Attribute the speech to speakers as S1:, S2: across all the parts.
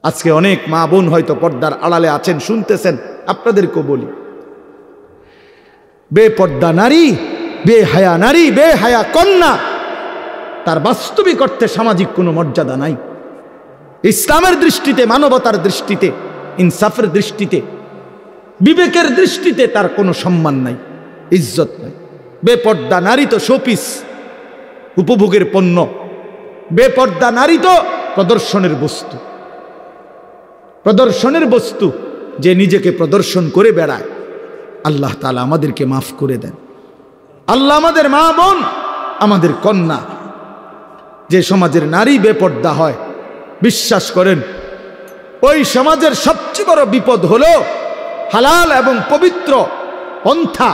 S1: আজকে অনেক মা বোন হয়তো পর্দার আড়ালে আছেন, শুনতেছেন, আপনাদেরকেও বলি, বেপর্দা নারী, বেহায়া নারী, বেহায়া কন্যা, তার বাস্তবিক অর্থে সামাজিক কোনো মর্যাদা নাই। ইসলামের দৃষ্টিতে, মানবতার দৃষ্টিতে, ইনসাফের দৃষ্টিতে, বিবেকের দৃষ্টিতে তার কোনো সম্মান নাই, ইজ্জত নাই। বেপর্দা নারী তো শোপিস, উপভোগের পণ্য। বেপর্দা নারী তো প্রদর্শনের বস্তু, প্রদর্শনের বস্তু, যে নিজেকে প্রদর্শন করে বেড়ায়। আল্লাহ তাআলা আমাদেরকে মাফ করে দেন। আল্লাহ আমাদের মা বোন, আমাদের কন্যা, যে সমাজের নারী বেপর্দা হয়, বিশ্বাস করেন ওই সমাজের সবচেয়ে বড় বিপদ হলো হালাল এবং পবিত্র পন্থা,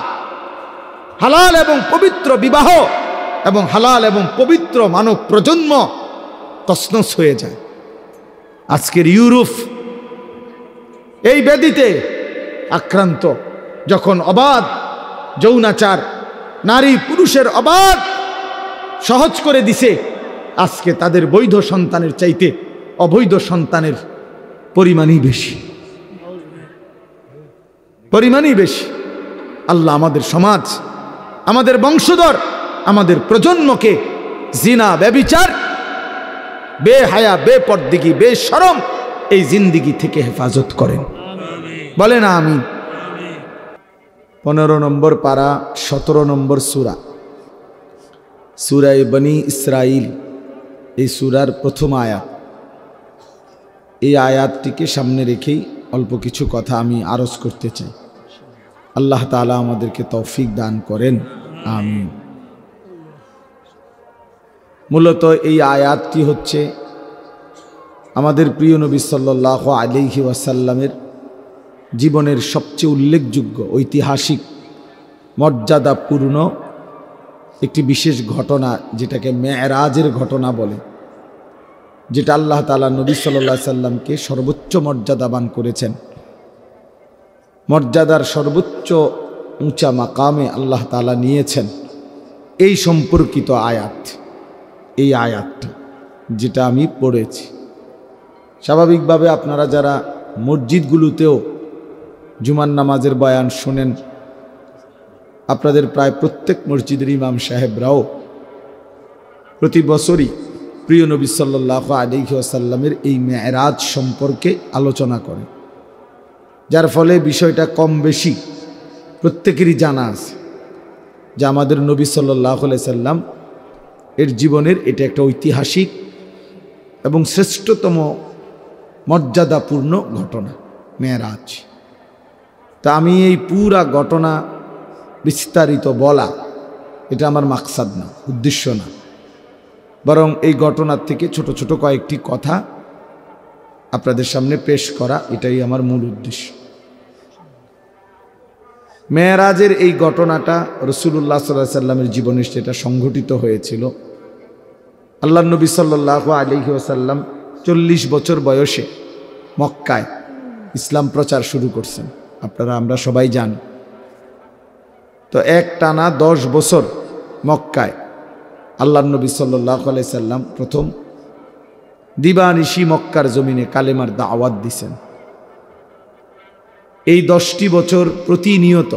S1: হালাল এবং পবিত্র বিবাহ এবং হালাল এবং পবিত্র মানব প্রজন্ম তছনছ হয়ে যায়। আজকের ইউরোপ এই ব্যাধিতে আক্রান্ত, যখন অবাধ যৌনাচার, নারী পুরুষের অবাধ সহজ করে দিছে, আজকে তাদের বৈধ সন্তানের চাইতে অবৈধ সন্তানের পরিমাণই বেশি, পরিমাণই বেশি। আল্লাহ আমাদের সমাজ, আমাদের বংশধর, আমাদের প্রজন্মকে জিনা, ব্যভিচার, বেহায়া, বেপরদিগি, বেশরম এই জিন্দিগি থেকে হেফাজত করেন, বলেন আমিন। 15 নম্বর পারা, 17 নম্বর সূরা, সূরা বনী ইসরাইল, এই সূরার প্রথম আয়াত। এই আয়াতটিকে সামনে রেখেই অল্প কিছু কথা আমি আরজ করতে চাই। আল্লাহ তাআলা আমাদেরকে তৌফিক দান করেন, আমিন। মূলত এই আয়াতটি হচ্ছে আমাদের প্রিয় নবী সাল্লাল্লাহু আলাইহি ওয়াসাল্লামের জীবনের সবচেয়ে উল্লেখযোগ্য, ঐতিহাসিক, মর্যাদাপূর্ণ একটি বিশেষ ঘটনা, যেটাকে মেরাজের ঘটনা বলে, যেটা আল্লাহ তাআলা নবী সাল্লাল্লাহু আলাইহি সাল্লামকে সর্বোচ্চ মর্যাদাবান করেছেন। মর্যাদার সর্বোচ্চ উঁচা মাকামে আল্লাহ তাআলা নিয়েছেন। এই সম্পর্কিত আয়াত, এই আয়াতটা যেটা আমি পড়েছি। স্বাভাবিকভাবে আপনারা যারা মসজিদগুলোতেও জুমার নামাজের বয়ান শোনেন, আপনাদের প্রায় প্রত্যেক মসজিদের ইমাম সাহেবরাও প্রতি বছরই প্রিয় নবী সাল্লাল্লাহু আলাইহি ওয়াসাল্লামের এই মেরাজ সম্পর্কে আলোচনা করেন, যার ফলে বিষয়টা কম বেশি প্রত্যেকেরই জানা আছে যে আমাদের নবী সাল্লাল্লাহু আলাইহি সাল্লাম এর জীবনের এটা একটা ঐতিহাসিক এবং শ্রেষ্ঠতম মর্যাদাপূর্ণ ঘটনা, মেরাজ। তা আমি এই পুরা ঘটনা বিস্তারিত বলা, এটা আমার মাকসাদ না, উদ্দেশ্য না, বরং এই ঘটনার থেকে ছোট ছোট কয়েকটি কথা আপনাদের সামনে পেশ করা, এটাই আমার মূল উদ্দেশ্য। মেরাজের এই ঘটনাটা রাসূলুল্লাহ সাল্লাল্লাহু আলাইহি সাল্লামের জীবনে সেটা সংঘটিত হয়েছিল। আল্লাহর নবী সাল্লাল্লাহু আলাইহি ওয়াসাল্লাম 40 বছর বয়সে মক্কায় ইসলাম প্রচার শুরু করছেন, আমরা সবাই জানি। তো এক টানা 10 বছর মক্কায় আল্লাহর নবী সাল্লাল্লাহু আলাইহি সাল্লাম প্রথম দিবানিশি মক্কার জমিনে কালেমার দাওয়াত দিছেন। এই 10টি বছর প্রতিনিয়ত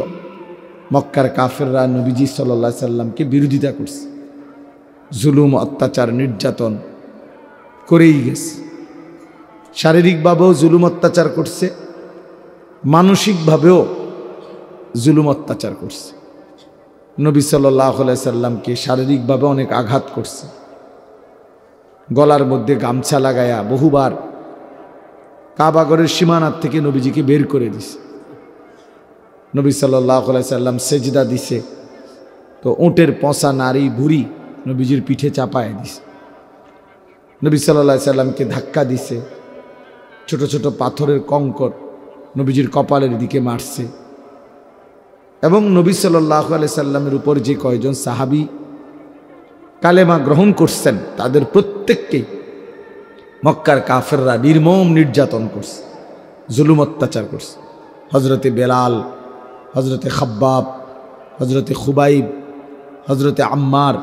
S1: মক্কার কাফেররা নবীজি সাল্লাল্লাহু আলাইহি সাল্লামকে বিরোধিতা করছে, জুলুম, অত্যাচার, নির্যাতন করেই গেছে। শারীরিকভাবেও জুলুম অত্যাচার করছে, মানসিকভাবেও জুলুম অত্যাচার করছে। নবী সাল্লাল্লাহু আলাইহি সাল্লামকে শারীরিকভাবে অনেক আঘাত করছে, গলার মধ্যে গামছা লাগায়া বহুবার কাবাগরের সীমানার থেকে নবীজিকে বের করে দিছে। নবী সাল্লাল্লাহু আলাইহি সাল্লাম সেজদা দিছে, তো উটের পচা নারী বুড়ি নবীজির পিঠে চাপায় দিছে। নবী সাল্লাল্লাহু আলাইহি সাল্লামকে ধাক্কা দিছে, ছোট ছোট পাথরের কঙ্কর নবীজির কপালের দিকে মারছে। এবং নবী সাল্লাল্লাহু আলাইহি সাল্লামের উপর যে কয়জন সাহাবী কালেমা গ্রহণ করছেন, তাদের প্রত্যেককেই মক্কার কাফেররা নির্মম নির্যাতন করছে, জুলুম অত্যাচার করছে। হজরতে বেলাল, হজরতে খাব্বাব, হজরতে খুবাইব, হজরতে আম্মার,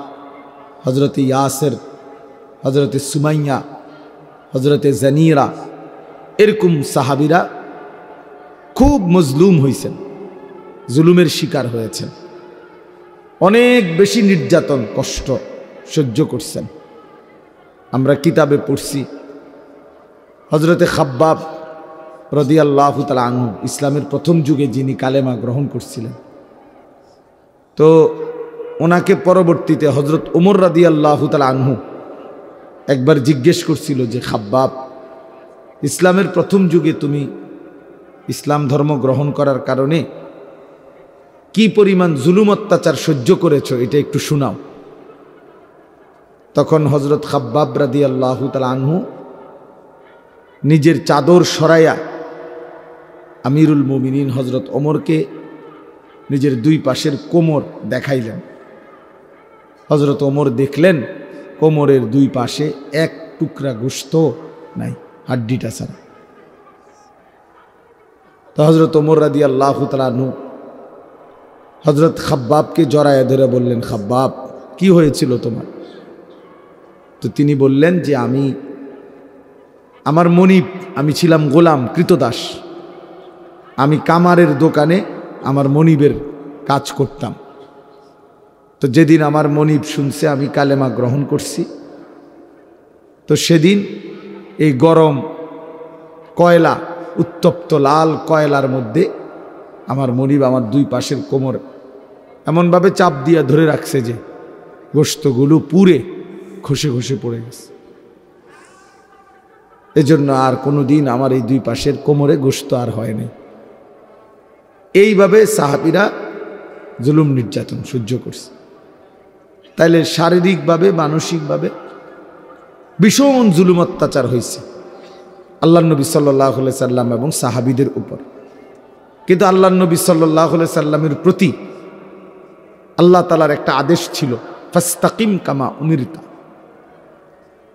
S1: হজরতে ইয়াসের, হজরতে সুমাইয়া, হজরতে জানিরা, এরকম সাহাবীরা খুব মজলুম হয়েছেন, জুলুমের শিকার হয়েছেন, অনেক বেশি নির্যাতন কষ্ট সহ্য করছেন। আমরা কিতাবে পড়ছি হজরতে খাব্বাব রাদিয়াল্লাহু তাআলা আনহু, ইসলামের প্রথম যুগে যিনি কালেমা গ্রহণ করছিলেন, তো ওনাকে পরবর্তীতে হজরত ওমর রাদিয়াল্লাহু তাআলা আনহু একবার জিজ্ঞেস করছিল যে, খাব্বাব, ইসলামের প্রথম যুগে তুমি ইসলাম ধর্ম গ্রহণ করার কারণে কি পরিমাণ জুলুম অত্যাচার সহ্য করেছো, এটা একটু শোনাও। তখন হজরত খাব্বাব রাদিয়াল্লাহু তাআলা আনহু নিজের চাদর সরাইয়া আমিরুল মুমিনিন হজরত ওমরকে নিজের দুই পাশের কোমর দেখাইলেন। হজরত ওমর দেখলেন কোমরের দুই পাশে এক টুকরা গোশত নাই, হাড্ডিটা ছাড়া। তো হজরত ওমর রাদিয়াল্লাহু তাআলা আনহু হজরত খাব্বাবকে জড়ায়া ধরে বললেন, খাব্বাব, কি হয়েছিল তোমার? তো তিনি বললেন যে, আমার মনিব, আমি ছিলাম গোলাম, কৃতদাস, আমি কামারের দোকানে আমার মনিবের কাজ করতাম। তো যেদিন আমার মনিব শুনছে আমি কালেমা গ্রহণ করছি, তো সেদিন এই গরম কয়লা, উত্তপ্ত লাল কয়লার মধ্যে আমার মনিব আমার দুই পাশের কোমর এমনভাবে চাপ দিয়ে ধরে রাখছে যে গোশতগুলো পুড়ে খসে খসে পড়ে গেছে। এজন্য আর কোনো দিন আমার এই দুই পাশের কোমরে গোশত আর হয়নি। এইভাবে সাহাবীরা জুলুম নির্যাতন সহ্য করছে। তাইলে শারীরিকভাবে মানসিকভাবে ভীষণ জুলুম অত্যাচার হয়েছে আল্লাহর নবী সাল্লাল্লাহু আলাইহি সাল্লাম এবং সাহাবীদের উপর। কিন্তু আল্লাহর নবী সাল্লাল্লাহু আলাইহি সাল্লামের প্রতি আল্লাহ তাআলার একটা আদেশ ছিল, ফাস্তাকিম কামা উমিরতা।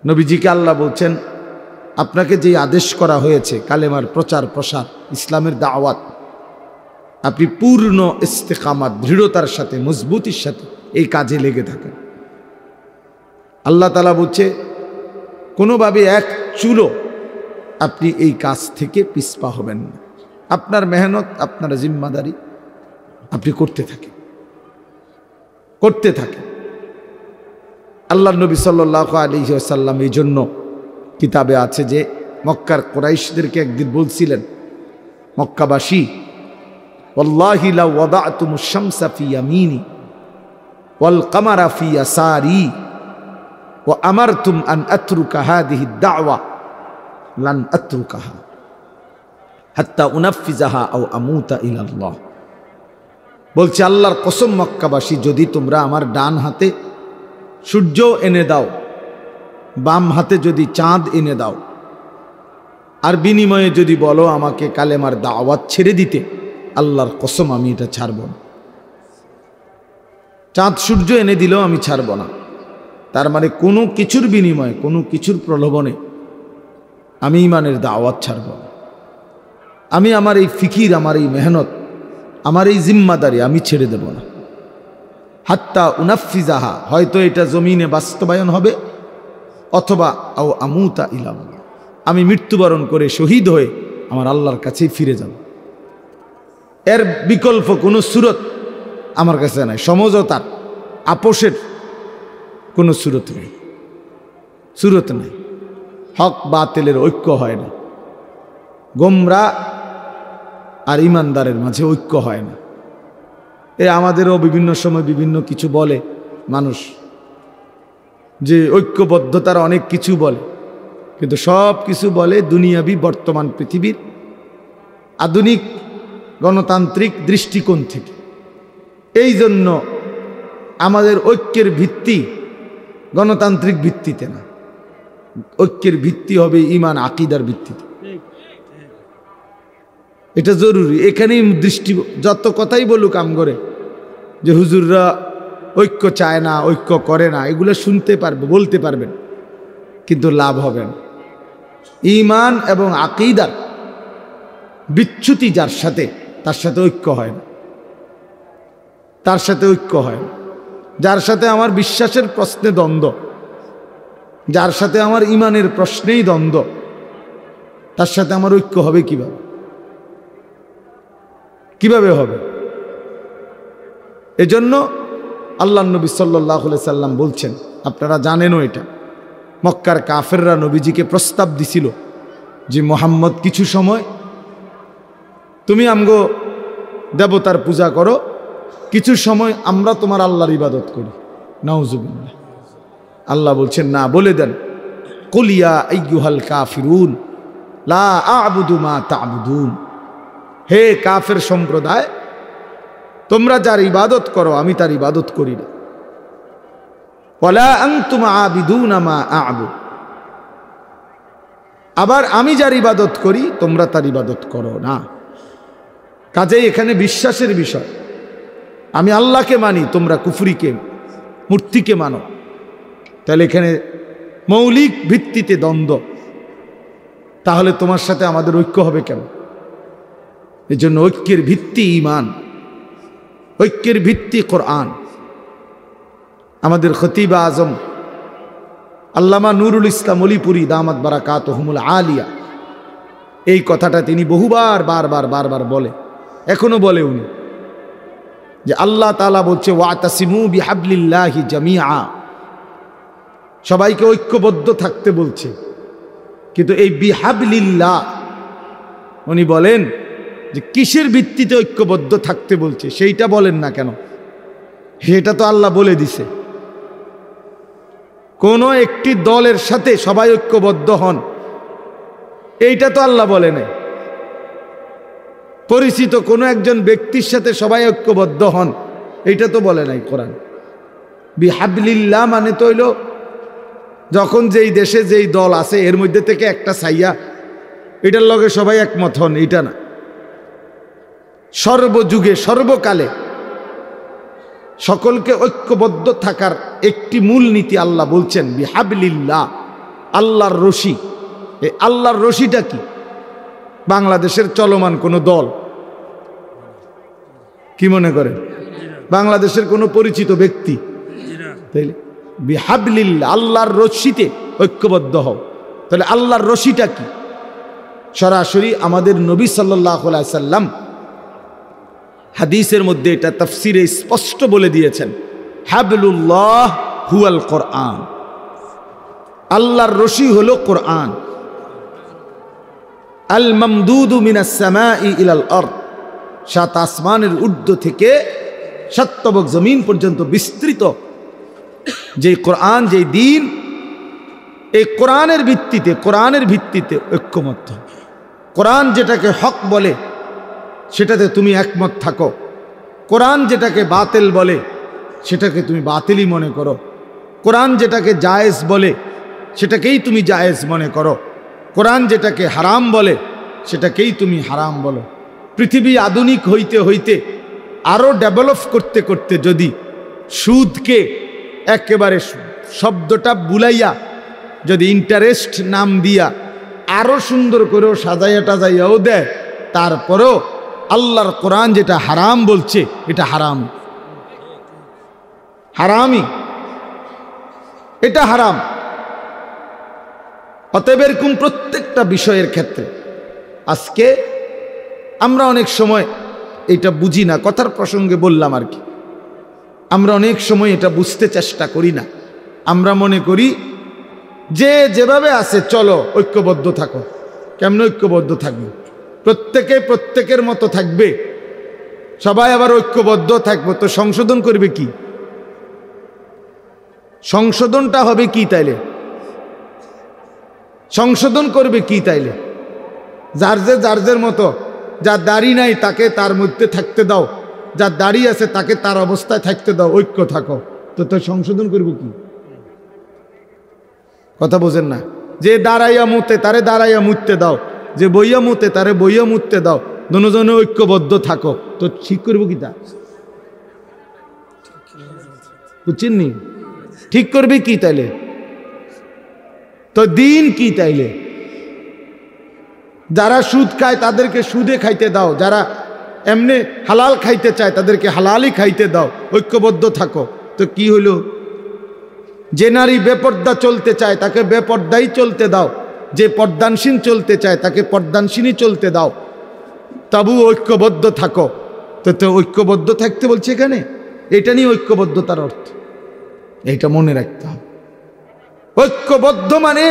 S1: নবীজিকে আল্লাহ বলছেন, আপনাকে যে আদেশ করা হয়েছে কালেমার প্রচার প্রসার, ইসলামের দাওয়াত, আপনি পূর্ণ ইস্তেকামাত, দৃঢ়তার সাথে, মজবুতির সাথে এই কাজে লেগে থাকেন। আল্লাহ তাআলা বলছে, কোনোভাবে এক চুলো আপনি এই কাজ থেকে পিছপা হবেন না। আপনার মেহনত, আপনার জিম্মাদারি আপনি করতে থাকেন। আল্লাহর নবী সাল্লাল্লাহু আলাইহি ওয়াসাল্লাম এই জন্য কিতাবে আছে যে মক্কার কুরাইশদেরকে একদিন বলছিলেন, মক্কাবাসী, ওয়াল্লাহি লাউ ওয়াদাতুমুশ শামসা ফি ইয়ামিনি ওয়াল কামারা ফি ইয়াসারি ওয়া আমারতুম আন আতরুকা হাদিহি দাওয়া লান আতরুকাহা হাত্তা উনাফিজাহা আও আমুতা ইলাল্লাহ। বলছে আল্লাহর কসম, মক্কাবাসী, যদি তোমরা আমার ডান হাতে সূর্য এনে দাও, বাম হাতে যদি চাঁদ এনে দাও, আর বিনিময়ে যদি বলো আমাকে কালেমার দাওয়াত ছেড়ে দিতে, আল্লাহর কসম আমি এটা ছাড়ব না। চাঁদ সূর্য এনে দিলেও আমি ছাড়ব না। তার মানে কোনো কিছুর বিনিময়ে, কোনো কিছুর প্রলোভনে আমি ইমানের দাওয়াত ছাড়ব না। আমি আমার এই ফিকির, আমার এই মেহনত, আমার এই জিম্মাদারি আমি ছেড়ে দেব না। হাত্তা উনাফিজাহা, হয়তো এটা জমিনে বাস্তবায়ন হবে, অথবা আও আমুতা ইলাল্লাহ, আমি মৃত্যুবরণ করে শহীদ হয়ে আমার আল্লাহর কাছেই ফিরে যাব। এর বিকল্প কোনো সুরত আমার কাছে নাই। সমঝোতার, আপোষের কোনো সুরত নেই। হক বাতিলের ঐক্য হয় না, গোমরা আর ইমানদারের মাঝে ঐক্য হয় না। আমাদেরও বিভিন্ন সময় বিভিন্ন কিছু বলে মানুষ, যে ঐক্যবদ্ধতার অনেক কিছু বলে, কিন্তু সব কিছু বলে দুনিয়াবি বর্তমান পৃথিবীর আধুনিক গণতান্ত্রিক দৃষ্টিকোণ থেকে। এই জন্য আমাদের ঐক্যের ভিত্তি গণতান্ত্রিক ভিত্তিতে না, ঐক্যের ভিত্তি হবে ইমান আকীদার ভিত্তিতে। এটা জরুরি। এখানেই দৃষ্টি, যত কথাই বলুক আম করে যে হুজুররা ঐক্য চায় না, ঐক্য করে না, এগুলো শুনতে পারবে, বলতে পারবেন, কিন্তু লাভ হবে না। ঈমান এবং আকীদার বিচ্যুতি যার সাথে, তার সাথে ঐক্য হয় না, তার সাথে ঐক্য হয় না। যার সাথে আমার বিশ্বাসের প্রশ্নে দ্বন্দ্ব, যার সাথে আমার ইমানের প্রশ্নেই দ্বন্দ্ব, তার সাথে আমার ঐক্য হবে কিভাবে? কিভাবে হবে? এজন্য আল্লাহ নবী সাল্লাল্লাহু আলাইহি সাল্লাম বলছেন, আপনারা জানেনও এটা, মক্কার কাফেররা নবীজিকে প্রস্তাব দিছিল যে মুহাম্মদ কিছু সময় তুমি আমগো দেবতার পূজা করো, কিছু সময় আমরা তোমার আল্লাহর ইবাদত করি। নাউজুবিল্লাহ। আল্লাহ বলছেন না, বলে দেন কুল ইয়া আইয়ুহাল কাফিরুন লা আ'বুদু মা তা'বুদুন, হে কাফের সম্প্রদায়, তোমরা যার ইবাদত করো আমি তার ইবাদত করি না। ওয়ালা আনতুম আবিদুনা মা আ'বুদ, আবার আমি যার ইবাদত করি তোমরা তার ইবাদত করো না। কাজেই এখানে বিশ্বাসের বিষয়। আমি আল্লাহকে মানি, তোমরা কুফরিকে, মূর্তিকে মানো। তাহলে এখানে মৌলিক ভিত্তিতে দ্বন্দ্ব, তাহলে তোমার সাথে আমাদের ঐক্য হবে কেন? এজন্য ঐক্যের ভিত্তি ঈমান, ঐক্যের ভিত্তি কোরআন। আমাদের খতিব আজম আল্লামা নুরুল ইসলাম অলিপুরি দামাত বারাকাতুহুমুল আলিয়া এই কথাটা তিনি বহুবার বারবার বলে, এখনো বলে উনি, যে আল্লাহ তাআলা বলছে ওয়াতাসিমু বিহাবলিল্লাহি জামিআ, সবাইকে ঐক্যবদ্ধ থাকতে বলছে। কিন্তু এই বিহাবলিল্লাহ উনি বলেন যে কিসের ভিত্তিতে ঐক্যবদ্ধ থাকতে বলছে সেইটা বলেন না কেন? সেটা তো আল্লাহ বলে দিছে, কোন একটি দলের সাথে সবাই ঐক্যবদ্ধ হন, এইটা তো আল্লাহ বলে নাই। পরিচিত কোনো একজন ব্যক্তির সাথে সবাই ঐক্যবদ্ধ হন, এইটা তো বলে নাই কোরআন। বিহাবলিল্লাহ মানে তো হইল যখন যেই দেশে যেই দল আছে এর মধ্যে থেকে একটা ছাইয়া, এটার লগে সবাই একমত হন, এটা না। সর্বযুগে সর্বকালে সকলকে ঐক্যবদ্ধ থাকার একটি মূল নীতি আল্লাহ বলছেন বিহাবলিল্লাহ, আল্লাহর রশি। এই আল্লাহর রশিটা কি? বাংলাদেশের চলমান কোন দল? কি মনে করেন? বাংলাদেশের কোনো পরিচিত ব্যক্তি? তাইলে বিহাবলিল্লাহ, আল্লাহর রশিতে ঐক্যবদ্ধ হও। তাহলে আল্লাহর রশিটা কি? সরাসরি আমাদের নবী সাল্লাল্লাহু আলাইহি সাল্লাম হাদিসের মধ্যে এটা তাফসিরে স্পষ্ট বলে দিয়েছেন, হাবলুল্লাহ হুয়াল কোরআন, আল্লাহর রশি হলো কোরআন। আল মামদুদু মিনাস সামাই ইলাল আরদ, সাত আসমানের ঊর্ধ্ব থেকে সাত তবক জমিন পর্যন্ত বিস্তৃত যে কোরআন, যে দিন, এই কোরআনের ভিত্তিতে ঐক্যমত। কোরআন যেটাকে হক বলে সেটাতে তুমি একমত থাকো, কোরআন যেটাকে বাতিল বলে সেটাকে তুমি বাতিলই মনে করো, কোরআন যেটাকে জায়েজ বলে সেটাকেই তুমি জায়েজ মনে করো, কোরআন যেটাকে হারাম বলে সেটাকেই তুমি হারাম বলো। পৃথিবী আধুনিক হইতে হইতে আরও ডেভেলপ করতে করতে যদি সুদকে একেবারে শব্দটা বুলাইয়া যদি ইন্টারেস্ট নাম দিয়া আরো সুন্দর করেও সাজাইয়া টাজাইয়াও দেয়, তারপরেও আল্লাহর কোরআন যেটা হারাম বলছে এটা হারাম, হারামই, এটা হারাম। অতএব এরকম প্রত্যেকটা বিষয়ের ক্ষেত্রে আজকে আমরা অনেক সময় এটা বুঝি না, কথার প্রসঙ্গে বললাম আর কি, আমরা অনেক সময় এটা বুঝতে চেষ্টা করি না। আমরা মনে করি যে যেভাবে আছে চলো ঐক্যবদ্ধ থাকো। কেমন ঐক্যবদ্ধ থাকবে? প্রত্যেকে প্রত্যেকের মতো থাকবে, সবাই আবার ঐক্যবদ্ধ থাকবো, তো সংশোধন করবে কি? সংশোধনটা হবে কি তাইলে? সংশোধন করবে কি তাইলে? যার মতো, যার দাড়ি নাই তাকে তার মধ্যে থাকতে দাও, যার দাড়ি আছে তাকে তার অবস্থায় থাকতে দাও, ঐক্য থাকো। তো সংশোধন করবো কি? কথা বোঝেন না? যে দাঁড়াইয়া মুতে তারে দাঁড়াইয়া মুততে দাও, যে বইয়া মুতে তারে বইয়া মুততে দাও, দুজনে ঐক্যবদ্ধ থাকো, তো ঠিক করবো কি? তা বুঝছেন নি? ঠিক করবে কি তাইলে? তো দিন কি তাইলে? যারা সুদ খায় তাদেরকে সুদে খাইতে দাও, যারা এমনি হালাল খাইতে চায় তাদেরকে হালালই খাইতে দাও, ঐক্যবদ্ধ থাকো। তো কি হইল? যে নারী বেপর্দা চলতে চায় তাকে বেপর্দাই চলতে দাও, যে পর্দানসীন চলতে চায় তাকে পর্দানসীনই চলতে দাও, তবু ঐক্যবদ্ধ থাকো। তো ঐক্যবদ্ধ থাকতে বলছে এখানে, এটা নিয়ে ঐক্যবদ্ধতার অর্থ, এইটা মনে রাখতে হবে। ঐক্যবদ্ধ মানে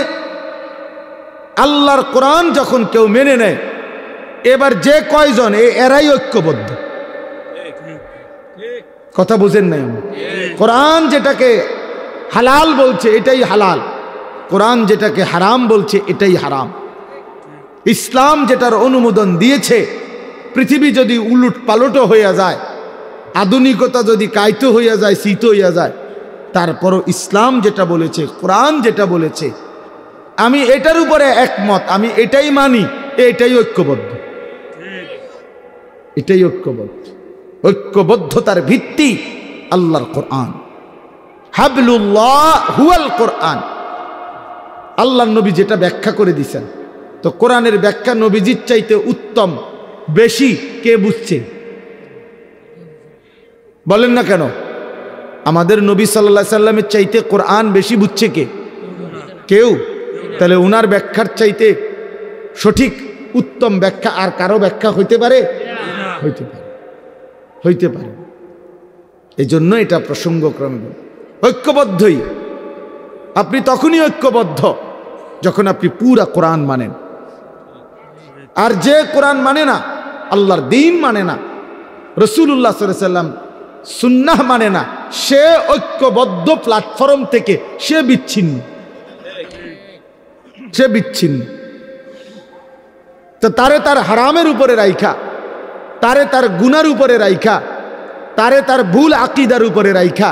S1: আল্লাহর কোরআন যখন কেউ মেনে নেয়, এবার যে কয়জন এরাই ঐক্যবদ্ধ। কথা বুঝেন নাই? কোরআন যেটাকে হালাল বলছে এটাই হালাল, কোরআন যেটাকে হারাম বলছে এটাই হারাম। ইসলাম যেটার অনুমোদন দিয়েছে, পৃথিবী যদি উলট পালটও হইয়া যায়, আধুনিকতা যদি কায়িত হইয়া যায়, শীত হইয়া যায়, তারপরও ইসলাম যেটা বলেছে, কোরআন যেটা বলেছে, আমি এটার উপরে একমত, আমি এটাই মানি, এটাই ঐক্যবদ্ধ, এটাই ঐক্যবদ্ধ। ঐক্যবদ্ধতার ভিত্তি আল্লাহর কোরআন, হাবলুল্লাহ হুয়াল কোরআন। আল্লাহর নবী যেটা ব্যাখ্যা করে দিয়েছেন, তো কোরআনের ব্যাখ্যা নবীজির চাইতে উত্তম বেশি কে বুঝছে? বলেন না কেন? আমাদের নবী সাল্লাল্লাহু আলাইহি সাল্লামের চাইতে কোরআন বেশি বুঝছে কে? কেউ? তাহলে উনার ব্যাখ্যার চাইতে সঠিক উত্তম ব্যাখ্যা আর কারো ব্যাখ্যা হইতে পারে? হইতে পারে, হইতে পারে। এই জন্য এটা প্রসঙ্গক্রমে ঐক্যবদ্ধই। আপনি তখনই ঐক্যবদ্ধ যখন আপনি পুরা কোরআন মানেন। আর যে কোরআন মানে না, আল্লাহর দ্বীন মানে না, রাসূলুল্লাহ সাল্লাল্লাহু আলাইহি ওয়াসাল্লাম সুন্নাহ মানে না, সে ঐক্যবদ্ধ প্ল্যাটফর্ম থেকে সে বিচ্ছিন্ন, সে বিচ্ছিন্ন। তো তারে তার হারামের উপরে রাইখা, তারে তার গুনার উপরে রাইখা, তারে তার ভুল আকীদার উপরে রাইখা,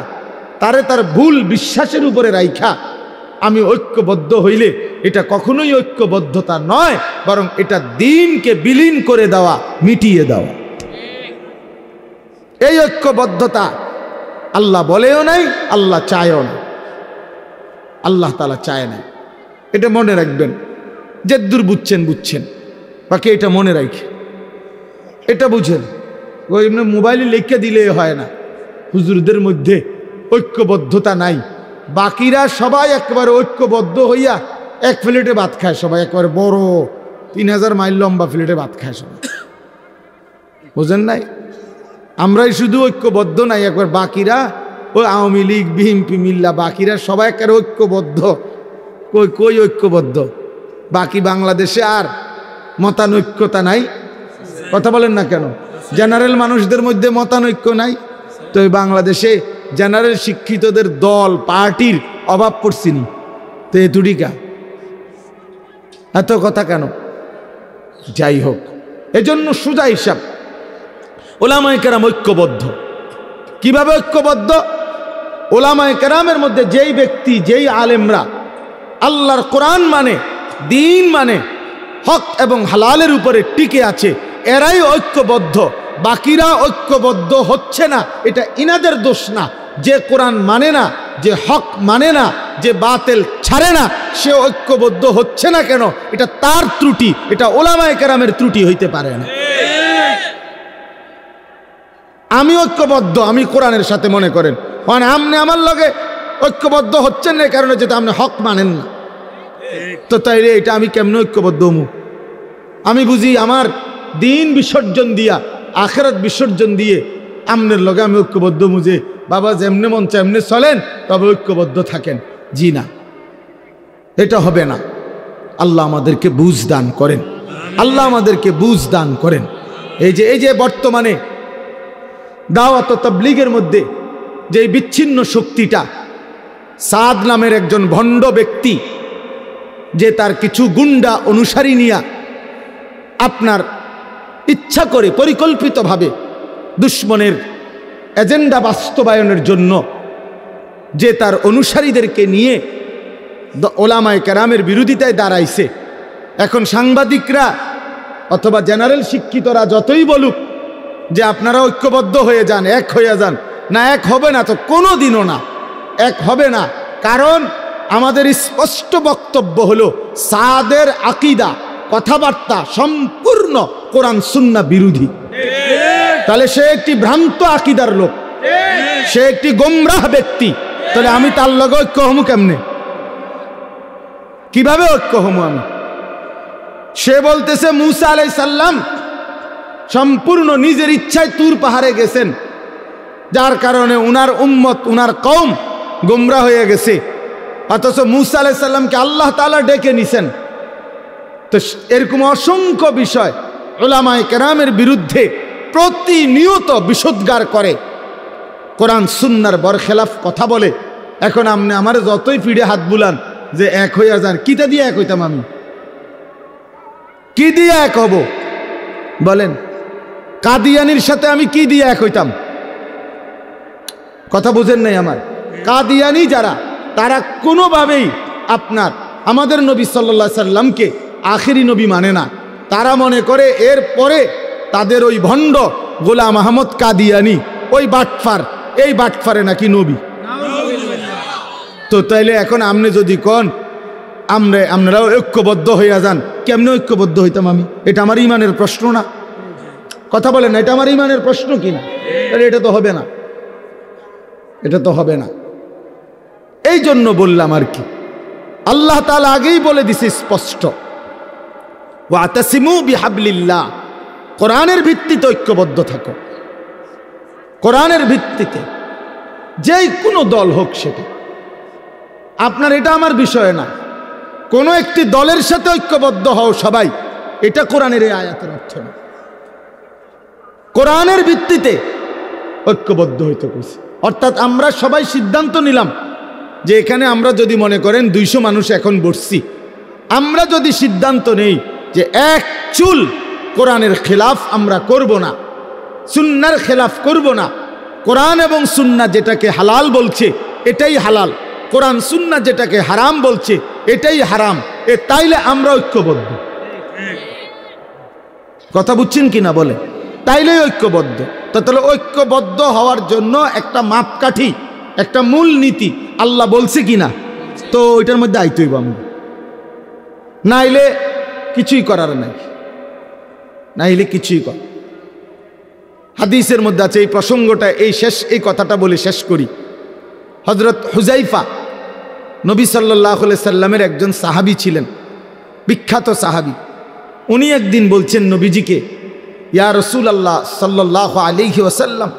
S1: তারে তার ভুল বিশ্বাসের উপরে রাইখা আমি ঐক্যবদ্ধ হইলে এটা কখনোই ঐক্যবদ্ধতা নয়, বরং এটা দ্বীনকে বিলীন করে দেওয়া, মিটিয়ে দেওয়া। এই ঐক্যবদ্ধতা আল্লাহ বলেও নাই, আল্লাহ চায়ও না, আল্লাহ তাআলা চায় না। এটা মনে রাখবেন, যে দূর বুঝছেন বুঝছেন, বাকি এটা মনে রাখে, এটা বুঝেন। ওই এমনি মোবাইলে লিখে দিলে হয় না, হুজুরদের মধ্যে ঐক্যবদ্ধতা নাই, বাকিরা সবাই একেবারে ঐক্যবদ্ধ হইয়া এক প্লেটে ভাত খায়, সবাই একেবারে বড় 3000 মাইল লম্বা প্লেটে ভাত খায় সবাই, বুঝেন নাই? আমরাই শুধু ঐক্যবদ্ধ নাই, একবার বাকিরা ওই আওয়ামী লীগ, বিএনপি, মিল্লা, বাকিরা সবাই একেবারে ঐক্যবদ্ধ। কই কই ঐক্যবদ্ধ? বাকি বাংলাদেশে আর মতানৈক্যতা নাই, কথা বলেন না কেন? জেনারেল মানুষদের মধ্যে মতানৈক্য নাই, তো এই বাংলাদেশে জেনারেল শিক্ষিতদের দল পার্টির অভাব পড়ছিনি, তো এতুটিকা এত কথা কেন? যাই হোক, এজন্য সোজা হিসাব, ওলামায়ে কেরাম ঐক্যবদ্ধ। কিভাবে ঐক্যবদ্ধ? ওলামায়ে কেরামের মধ্যে যেই ব্যক্তি, যেই আলেমরা আল্লাহর কোরআন মানে, দ্বীন মানে, হক এবং হালালের উপরে টিকে আছে, এরাই ঐক্যবদ্ধ। বাকিরা ঐক্যবদ্ধ হচ্ছে না, এটা ইনাদের দোষ না। যে কোরআন মানে না, যে হক মানে না, যে বাতিল ছাড়ে না, সে ঐক্যবদ্ধ হচ্ছে না কেন? এটা তার ত্রুটি, এটা ওলামায়ে কেরামের ত্রুটি হইতে পারে না। আমি ঐক্যবদ্ধ, আমি কোরআনের সাথে, মনে করেন মানে আপনি আমার লগে ঐক্যবদ্ধ হচ্ছেন না, কারণে যেটা আপনি হক মানেন না, তো তাইলে এটা আমি কেমনে ঐক্যবদ্ধ হমু? আমি বুঝি আমার দিন বিসর্জন দিয়া, আখিরাত বিসর্জন দিয়ে আমনের লগে আমি ঐক্যবদ্ধ মুজে বাবা যেমনে মন চায় এমনি চলেন, তবে ঐক্যবদ্ধ থাকেন। জি না, এটা হবে না। আল্লাহ আমাদেরকে বুঝ দান করেন, আল্লাহ আমাদেরকে বুঝ দান করেন। এই যে বর্তমানে দাওয়াত ও তাবলীগের মধ্যে যে বিচ্ছিন্ন শক্তিটা, সাদ নামের একজন ভণ্ড ব্যক্তি, যে তার কিছু গুন্ডা অনুসারী নিয়া আপনার ইচ্ছা করে পরিকল্পিতভাবে দুশ্মনের এজেন্ডা বাস্তবায়নের জন্য যে তার অনুসারীদেরকে নিয়ে ওলামায়ে কেরামের বিরোধিতায় দাঁড়াইছে। এখন সাংবাদিকরা অথবা জেনারেল শিক্ষিতরা যতই বলুক যে আপনারা ঐক্যবদ্ধ হয়ে যান, এক হয়ে যান, না, এক হবে না, তো কোনো দিনও না এক হবে না। কারণ আমাদের স্পষ্ট বক্তব্য হলো সাদের আকীদা, কথাবার্তা সম্পূর্ণ কোরআন সুন্নাহ বিরোধী। তাহলে সে একটি ভ্রান্ত আকীদার লোক, সে একটি গোমরাহ ব্যক্তি। তাহলে আমি তার লগে ঐক্য হমু কেমনে? কিভাবে ঐক্য হমু আমি? সে বলতেছে মুসা আলাইহিস সালাম সম্পূর্ণ নিজের ইচ্ছায় তুর পাহাড়ে গেছেন, যার কারণে উনার উম্মত উনার কওম গোমরা হয়ে গেছে। অথচ মুসা আলাইহিস সালামকে আল্লাহ তাআলা ডেকে নিছেন। তো এরকম অসংখ্য বিষয় উলামায়ে কেরামের বিরুদ্ধে প্রতিনিয়ত বিশুদ্ধার করে, কোরআন সুন্নাহর বরখেলাফ কথা বলে। এখন আপনি আমার যতই পিঠে হাত বুলান যে এক হইয়া যান, কিতা দিয়ে এক হইতাম আমি? কি দিয়ে এক হব বলেন? কাদিয়ানির সাথে আমি কি দিয়ে এক হইতাম? কথা বুঝেন নাই আমার? কাদিয়ানি যারা, তারা কোনোভাবেই আপনার আমাদের নবী সাল্লাল্লাহু আলাইহি সাল্লামকে আখেরি নবী মানে না। তারা মনে করে এর পরে তাদের ওই ভণ্ড গোলাম আহমদ কাদিয়ানি, ওই বাটফার, এই বাটফারে নাকি নবী। তো তাইলে এখন আপনি যদি কন আপনারাও ঐক্যবদ্ধ হইয়া যান, কেমনে ঐক্যবদ্ধ হইতাম আমি? এটা আমার ইমানের প্রশ্ন না? কথা বলেন না, এটা আমার ইমানের প্রশ্ন কিনা? তাহলে এটা তো হবে না, এটা তো হবে না। এই জন্য বললাম আর কি, আল্লাহ তাআলা আগেই বলে দিছে স্পষ্ট, ওয়াতাসিমু বিহাবলিল্লাহ, কোরআনের ভিত্তিতে ঐক্যবদ্ধ থাকো। কোরআনের ভিত্তিতে যেই কোনো দল হোক সেটা আপনার, এটা আমার বিষয় না। কোনো একটি দলের সাথে ঐক্যবদ্ধ হও সবাই, এটা কোরআনের এই আয়াতের অর্থ না। কোরআনের ভিত্তিতে ঐক্যবদ্ধ হইতে কইছে। অর্থাৎ আমরা সবাই সিদ্ধান্ত নিলাম যে এখানে আমরা যদি মনে করেন 200 মানুষ এখন বসছি, আমরা যদি সিদ্ধান্ত নেই যে এক চুল কোরআনের খেলাফ আমরা করব না, সুন্নাহর খেলাফ করব না, কোরআন এবং সুন্নাহ যেটাকে হালাল বলছে এটাই হালাল, কোরআন সুন্নাহ যেটাকে হারাম বলছে এটাই হারাম, তাইলে আমরা ঐক্যবদ্ধ। কথা বুঝছেন কিনা বলে? তাইলেই ঐক্যবদ্ধ। তাহলে ঐক্যবদ্ধ হওয়ার জন্য একটা মাপকাঠি, একটা মূল নীতি আল্লাহ বলছে কিনা, তো ওইটার মধ্যে আইতে হইব আমরা, নাইলে কিছুই করার নাই, নাইলে কিছুই কর। হাদিসের মধ্যে আছে, এই প্রসঙ্গটা এই কথাটা বলে শেষ করি। হযরত হুযাইফা নবী সাল্লাল্লাহু আলাইহি সাল্লামের একজন সাহাবী ছিলেন, বিখ্যাত সাহাবী। উনি একদিন বলছেন নবীজিকে, ইয়া রাসূলুল্লাহ সাল্লাল্লাহু আলাইহি ওয়াসাল্লাম,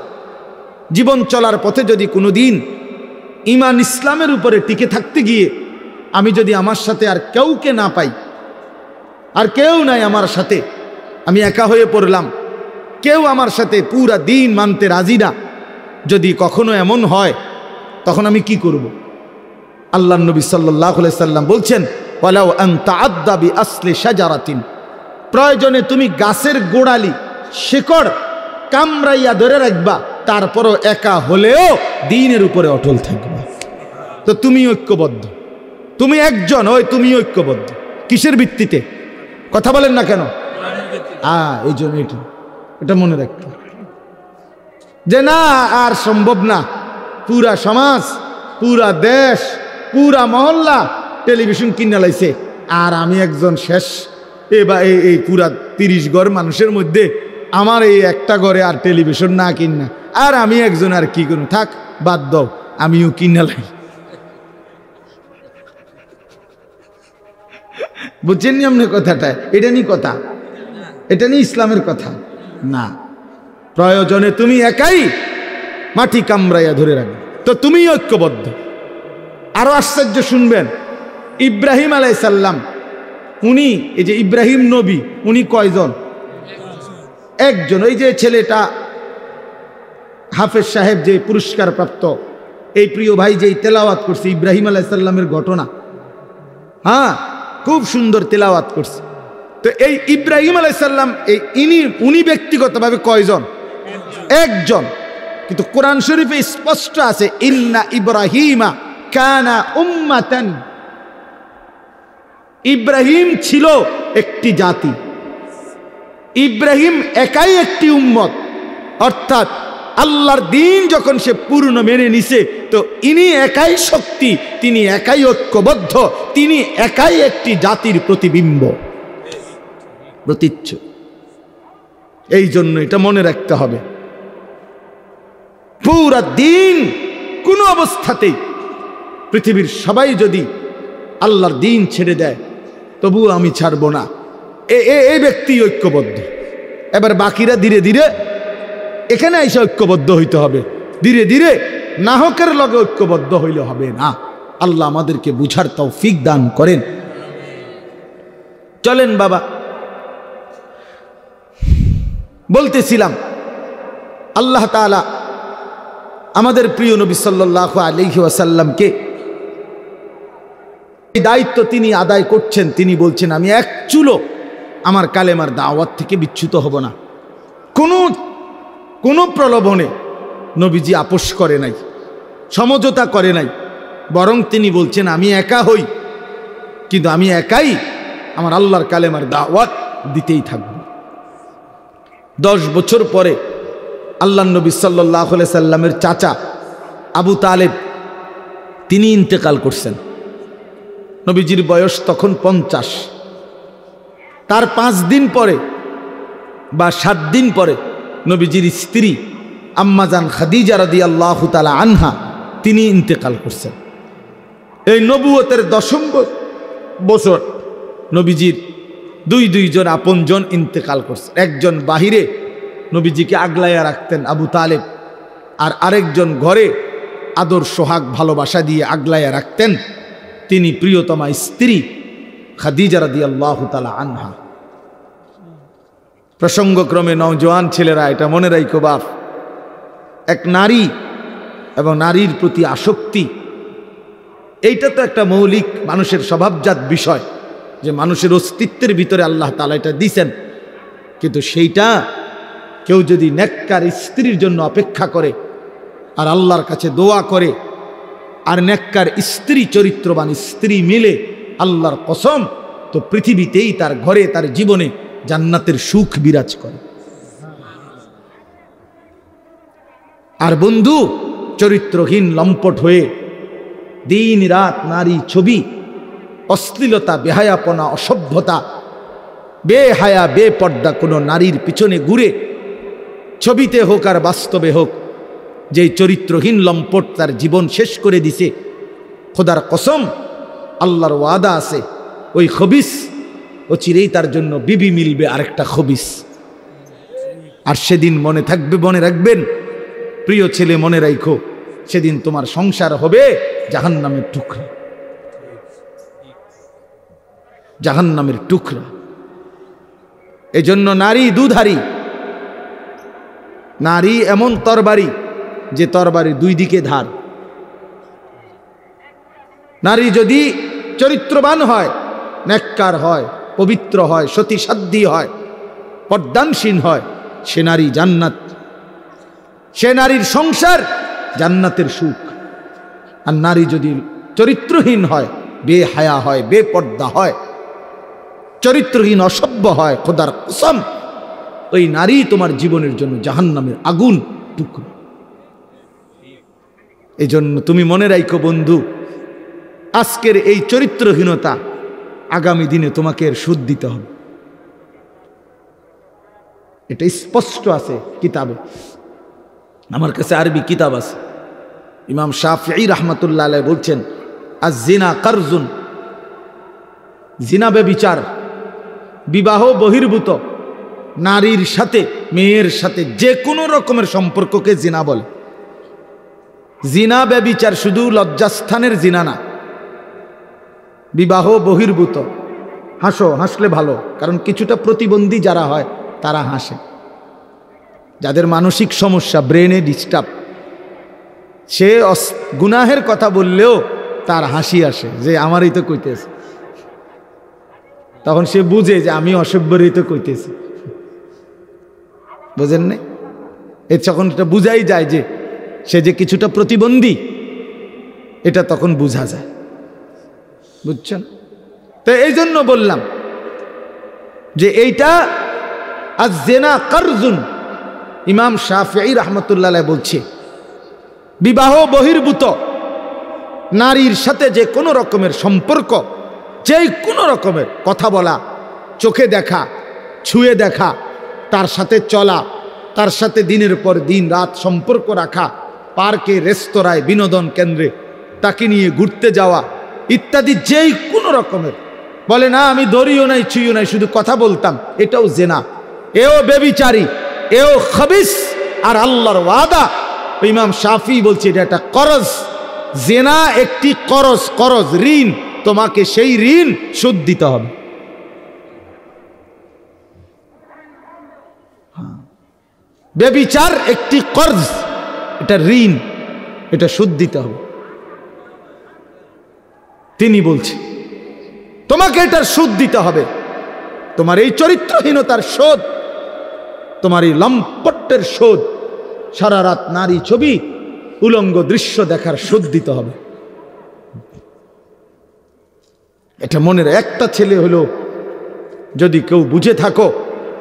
S1: জীবন চলার পথে যদি কোনো দিন ঈমান ইসলামের উপরে টিকে থাকতে গিয়ে আমি যদি আমার সাথে আর কাউকে না পাই, আর কেউ নাই আমার সাথে, আমি একা হয়ে পড়লাম, কেউ আমার সাথে পুরা দিন মানতে রাজি না, যদি কখনো এমন হয় তখন আমি কি করব? আল্লাহর নবী সাল্লাল্লাহু আলাইহি সাল্লাম বলছেন, ওয়ালাউ আন তাআদ্দা বিআসলি শাজারাতিন, প্রয়োজনে তুমি গাছের গোড়ালি শিকড় কামড়াইয়া ধরে রাখবা, তারপরও একা হলেও দ্বীনের উপরে অটল থাকবা। তো তুমি ঐক্যবদ্ধ, তুমি একজন, ওই তুমি ঐক্যবদ্ধ কিসের ভিত্তিতে? কথা বলেন না কেন? এই জন্য এটা মনে রাখতে, যে না আর সম্ভব না, পুরা সমাজ, পুরা দেশ, পুরা মহল্লা টেলিভিশন কিনে লাইছে, আর আমি একজন শেষ, এই পুরা 30 ঘর মানুষের মধ্যে আমার এই একটা ঘরে আর টেলিভিশন না কিনা, আর আমি একজন, আর কি করুন, থাক বাদ দাও, আমিও কিনে লাই। বুঝছেন নি আপনি কথাটা? এটা নি কথা, এটা নি ইসলামের কথা না। প্রয়োজনে তুমি একাই মাটি কামড়াইয়া ধরে রাখবে, তো তুমি ঐক্যবদ্ধ। আরো আশ্চর্য শুনবেন, ইব্রাহিম আলাইহিস সালাম, উনি এই যে ইব্রাহিম নবী, উনি কয়জন? একজন। ওই যে ছেলেটা হাফেজ সাহেব যে পুরস্কার প্রাপ্ত, এই প্রিয় ভাই যেই তেলাওয়াত করছে ইব্রাহিম আলাইহিস সালামের ঘটনা, হ্যাঁ খুব সুন্দর তেলাওয়াত করছে। তো এই ইব্রাহিম আলাইহিস সালাম, উনি ব্যক্তিগতভাবে কয়জন? একজন। কিন্তু কোরআন শরীফে স্পষ্ট আছে, ইন্না ইব্রাহিমা কানা উম্মাতান, ইব্রাহিম ছিল একটি জাতি, ইব্রাহিম একাই একটি উম্মত। অর্থাৎ আল্লাহর দ্বীন যখন সে পূর্ণ মেনে নিছে, তো ইনি একাই শক্তি, তিনি একাই ঐক্যবদ্ধ, তিনি একাই একটি জাতির প্রতিবিম্ব, প্রতীচ্য। এই জন্য এটা মনে রাখতে হবে, পুরা দিন কোনো অবস্থাতেই পৃথিবীর সবাই যদি আল্লাহর দ্বীন ছেড়ে দেয়, তবুও আমি ছাড়ব না। এই ব্যক্তি ঐক্যবদ্ধ। এবার বাকিরা ধীরে ধীরে এখানে এসে ঐক্যবদ্ধ হইতে হবে। ধীরে ধীরে নাহকের লগে ঐক্যবদ্ধ হইলে হবে না। আল্লাহ আমাদেরকে বুঝার তৌফিক দান করেন। চলেন বাবা, বলতেছিলাম আল্লাহ তাআলা আমাদের প্রিয় নবী সাল্লাল্লাহু আলাইহি ওয়াসাল্লামকে এই দায়িত্ব তিনি আদায় করছেন। তিনি বলছেন, আমি এক চুলো আমার কালেমার দাওয়াত থেকে বিচ্যুত হব না। কোনো প্রলোভনে নবীজি আপোষ করে নাই, সমঝোতা করে নাই, বরং তিনি বলছেন আমি একা হই, কিন্তু আমি একাই আমার আল্লাহর কালেমার দাওয়াত দিতেই থাকব। 10 বছর পরে আল্লাহর নবী সাল্লাল্লাহু আলাইহি সাল্লামের চাচা আবু তালেব তিনি ইন্তেকাল করছেন। নবীজির বয়স তখন 50। তার 5 দিন পরে বা 7 দিন পরে নবীজির স্ত্রী আম্মাজান খাদিজা রাদিয়াল্লাহু তাআলা আনহা তিনি ইন্তেকাল করছেন। এই নবুয়তের 10ম বছর নবীজির দুইজন আপনজন ইন্তেকাল করছে। একজন বাহিরে নবীজিকে আগলাইয়া রাখতেন আবু তালেব, আর আরেকজন ঘরে আদর সোহাগ ভালোবাসা দিয়ে আগলাইয়া রাখতেন তিনি প্রিয়তমা স্ত্রী খাদিজা রাদিয়াল্লাহু তাআলা আনহা। প্রসঙ্গক্রমে নওজোয়ান ছেলেরা এটা মনে রাখো বাপ, এক নারী এবং নারীর প্রতি আসক্তি, এইটা তো একটা মৌলিক মানুষের স্বভাবজাত বিষয়, যে মানুষের অস্তিত্বের ভিতরে আল্লাহ তাআলা এটা দিয়েছেন। কিন্তু সেইটা কেউ যদি নেককার স্ত্রীর জন্য অপেক্ষা করে আর আল্লাহর কাছে দোয়া করে, আর নেককার স্ত্রী চরিত্রবান স্ত্রী মিলে, আল্লাহর কসম, তো পৃথিবীতেই তার ঘরে তার জীবনে জান্নাতের সুখ বিরাজ করে। আর বন্ধু চরিত্রহীন লম্পট হয়ে দিন রাত নারী ছবি, অশ্লীলতা, বেহায়াপনা, অসভ্যতা, বেহায়া বেপর্দা কোনো নারীর পিছনে ঘুরে, ছবিতে হোক আর বাস্তবে হোক, যেই চরিত্রহীন লম্পট তার জীবন শেষ করে দিছে, খোদার কসম আল্লাহর ওয়াদা আছে ওই খবিস ও চিরেই তার জন্য বিবি মিলবে আরেকটা খবিস। আর সেদিন মনে থাকবে, মনে রাখবেন প্রিয় ছেলে, মনে রাখো সেদিন তোমার সংসার হবে জাহান্নামের টুকরা, জাহান্নামের টুকরা। এজন্য নারী দুধারী, নারী এমন তরবারি যে তরবারি 2 দিকে ধার। নারী যদি চরিত্রবান হয়, নেককার হয়, পবিত্র হয়, সতীসাধ্যী হয়, পর্দানসীন হয়, সে নারী জান্নাত, সে নারীর সংসার জান্নাতের সুখ। আর নারী যদি চরিত্রহীন হয়, বেহায়া হয়, বেপর্দা হয়, চরিত্রহীন অসভ্য হয়, খোদার কসম ওই নারী তোমার জীবনের জন্য জাহান্নামের আগুন টুকরো। এই জন্য তুমি মনে রাখো বন্ধু, আজকের এই চরিত্রহীনতা আগামী দিনে তোমাকে এর সুদ দিতে হবে। এটা স্পষ্ট আছে কিতাবে, আমার কাছে আরবি কিতাব আছে। ইমাম শাফিঈ রাহমাতুল্লাহ আলাইহি বলছেন, আয-জিনা কারজুন, জিনা ব্যভিচার, বিবাহ বহির্ভূত নারীর সাথে, মেয়ের সাথে যে কোনো রকমের সম্পর্ককে জিনা বলে। জিনা ব্যভিচার শুধু লজ্জাস্থানের জিনা না, বিবাহ বহির্ভূত। হাসো, হাসলে ভালো, কারণ কিছুটা প্রতিবন্ধী যারা হয় তারা হাসে, যাদের মানসিক সমস্যা, ব্রেনে ডিস্টার্ব, সে গুনাহের কথা বললেও তার হাসি আসে, যে আমারই তো কইতেছে, তখন সে বুঝে যে আমি অসভ্যরই তো কইতেছি। বুঝেন নাই? এর তখন এটা বুঝাই যায় যে সে যে কিছুটা প্রতিবন্ধী, এটা তখন বোঝা যায়। বুঝছেন? তো এই জন্য বললাম যে এইটা আয-জিনা কারজুন। ইমাম শাফিঈ রাহমাতুল্লাহ আলাইহি বলছে, বিবাহ বহির্ভূত নারীর সাথে যে কোনো রকমের সম্পর্ক, যে কোনো রকমের কথা বলা, চোখে দেখা, ছুঁয়ে দেখা, তার সাথে চলা, তার সাথে দিনের পর দিন রাত সম্পর্ক রাখা, পার্কে, রেস্তোরাঁয়, বিনোদন কেন্দ্রে তাকে নিয়ে ঘুরতে যাওয়া ইত্যাদি, যেই কোনো রকমের বলে না আমি ধরিও নাই ছুঁইও নাই, শুধু কথা বলতাম, এটাও জেনা, এও বেবিচারী, এও খবিস। আর আল্লাহর ওয়াদা, ইমাম শাফি বলছে এটা একটা করজ, জেনা একটি করজ, করজ ঋণ, তোমাকে সেই ঋণ সুদ দিতে হবে। বেবিচার একটি কর্জ, এটা ঋণ, এটা সুদ দিতে হবে। তিনি বলছেন তোমাকে এটার সুদ দিতে হবে, তোমার এই চরিত্রহীনতার শোধ, তোমার এই লম্পটের শোধ, সারা রাত নারী ছবি উলঙ্গ দৃশ্য দেখার শোধ দিতে হবে। এটা মনে রাখ, একটা ছেলে হলো যদি কেউ বুঝে থাকো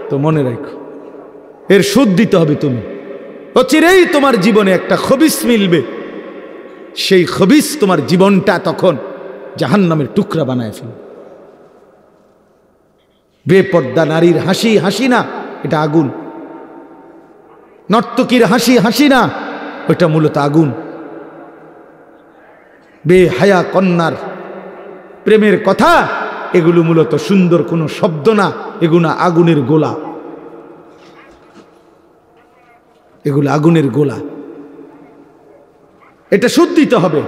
S1: তো মনে রাখো, এর সুদ দিতে হবে তুমি। অচিরেই তোমার জীবনে একটা খবিস মিলবে, সেই খবিস তোমার জীবনটা তখন জাহান্নামের টুকরা বানায় ফেলবে। বেপর্দা নারীর হাসি হাসি না, এটা আগুন। নর্তকীর হাসি হাসি না, ওটা মূলত আগুন। বেহায়া কন্যার প্রেমের কথা, এগুলো মূলত সুন্দর কোনো শব্দ না, এগুলো আগুনের গোলা, এগুলো আগুনের গোলা। এটা সুদ দিতে হবে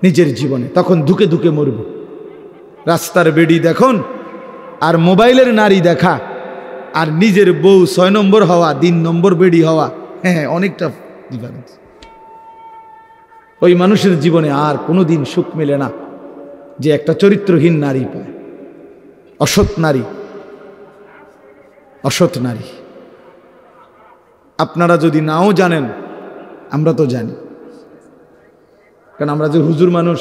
S1: নিজের জীবনে, তখন ধুকে ধুকে মরবে। রাস্তার বেড়ি দেখুন আর মোবাইলের নারী দেখা, আর নিজের বউ 6 নম্বর হওয়া, 3 নম্বর বেড়ি হওয়া, হ্যাঁ অনেকটা ডিফারেন্স। ওই মানুষের জীবনে আর কোনোদিন সুখ মেলে না যে একটা চরিত্রহীন নারী পায়, অসৎ নারী, অসৎ নারী। আপনারা যদি নাও জানেন, আমরা তো জানি, কারণ আমরা যে হুজুর মানুষ,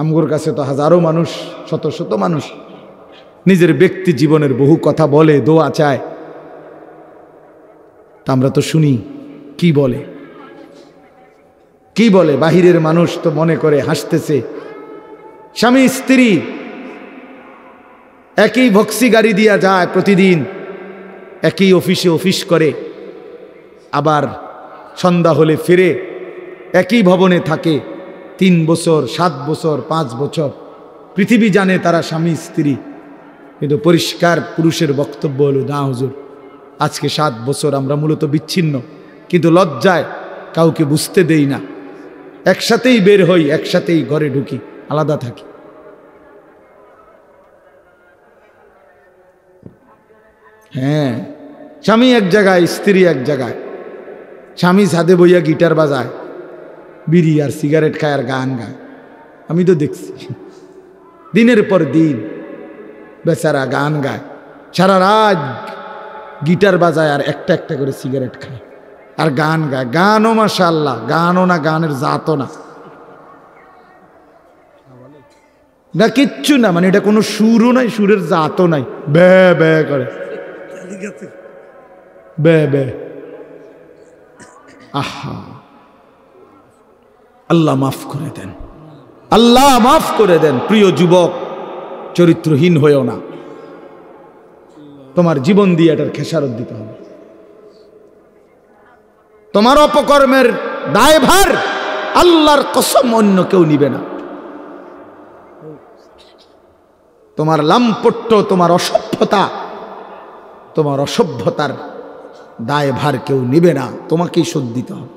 S1: আমগোর কাছে তো হাজারো মানুষ, শত শত মানুষ নিজের ব্যক্তি জীবনের বহু কথা বলে, দোয়া চায়, তা আমরা তো শুনি কি বলে, কি বলে। বাহিরের মানুষ তো মনে করে হাসতেছে, স্বামী স্ত্রী একই ভক্সি গাড়ি দিয়া যায় প্রতিদিন, একই অফিসে অফিস করে, আবার সন্ধ্যা হলে ফিরে, একই ভবনে থাকে 3 বছর 7 বছর 5 বছর। পৃথিবী জানে তারা স্বামী স্ত্রী, কিন্তু পরিষ্কার পুরুষের বক্তব্য হলো না হুজুর, আজকে 7 বছর আমরা মূলত বিচ্ছিন্ন, কিন্তু লজ্জায় কাউকে বুঝতে দেই না, একসাথেই বের হই, একসাথেই ঘরে ঢুকি, আলাদা থাকি। হ্যাঁ, স্বামী এক জায়গায়, স্ত্রী এক জায়গায়। স্বামী ছাদে বইয়া গিটার বাজায়, বিড়ি আর সিগারেট খায় আর গান গায়, আমি তো দেখছি দিনের পর দিন। বেচারা গান গায়, সারা রাত গিটার বাজায় আর একটা একটা করে সিগারেট খায় আর গান গায়। গানও মাশাআল্লাহ, গানও না, গানের জাতও না, না কিচ্ছু না, মানে এটা কোনো সুরও নাই, সুরের জাতও নাই, বে বে করে, বে বে। আহা, আল্লাহ মাফ করে দেন, আল্লাহ মাফ করে দেন। প্রিয় যুবক, চরিত্রহীন হয়েও না, তোমার জীবন দিয়ে এটার খেসারত দিতে হবে। তোমার অপকর্মের দায়ভার আল্লাহর কসম অন্য কেউ নিবে না। তোমার লাম্পট্য, তোমার অসভ্যতা, তোমার অসভ্যতার দায়ভার কেউ নিবে না, তোমাকেই শোধ দিতে হবে।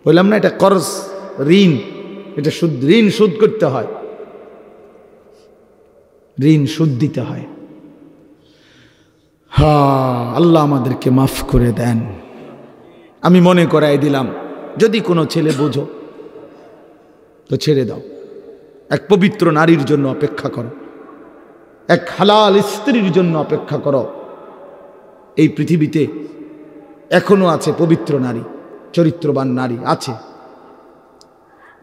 S1: বললাম না এটা কর্জ, ঋণ, এটা সুদ, ঋণ শোধ করতে হয়, ঋণ সুদ দিতে হয়। হ্যাঁ, আল্লাহ আমাদেরকে মাফ করে দেন। আমি মনে করাই দিলাম, যদি কোনো ছেলে বোঝো তো ছেড়ে দাও, এক পবিত্র নারীর জন্য অপেক্ষা করো, এক হালাল স্ত্রীর জন্য অপেক্ষা করো। এই পৃথিবীতে এখনো আছে পবিত্র নারী, চরিত্রবান নারী আছে,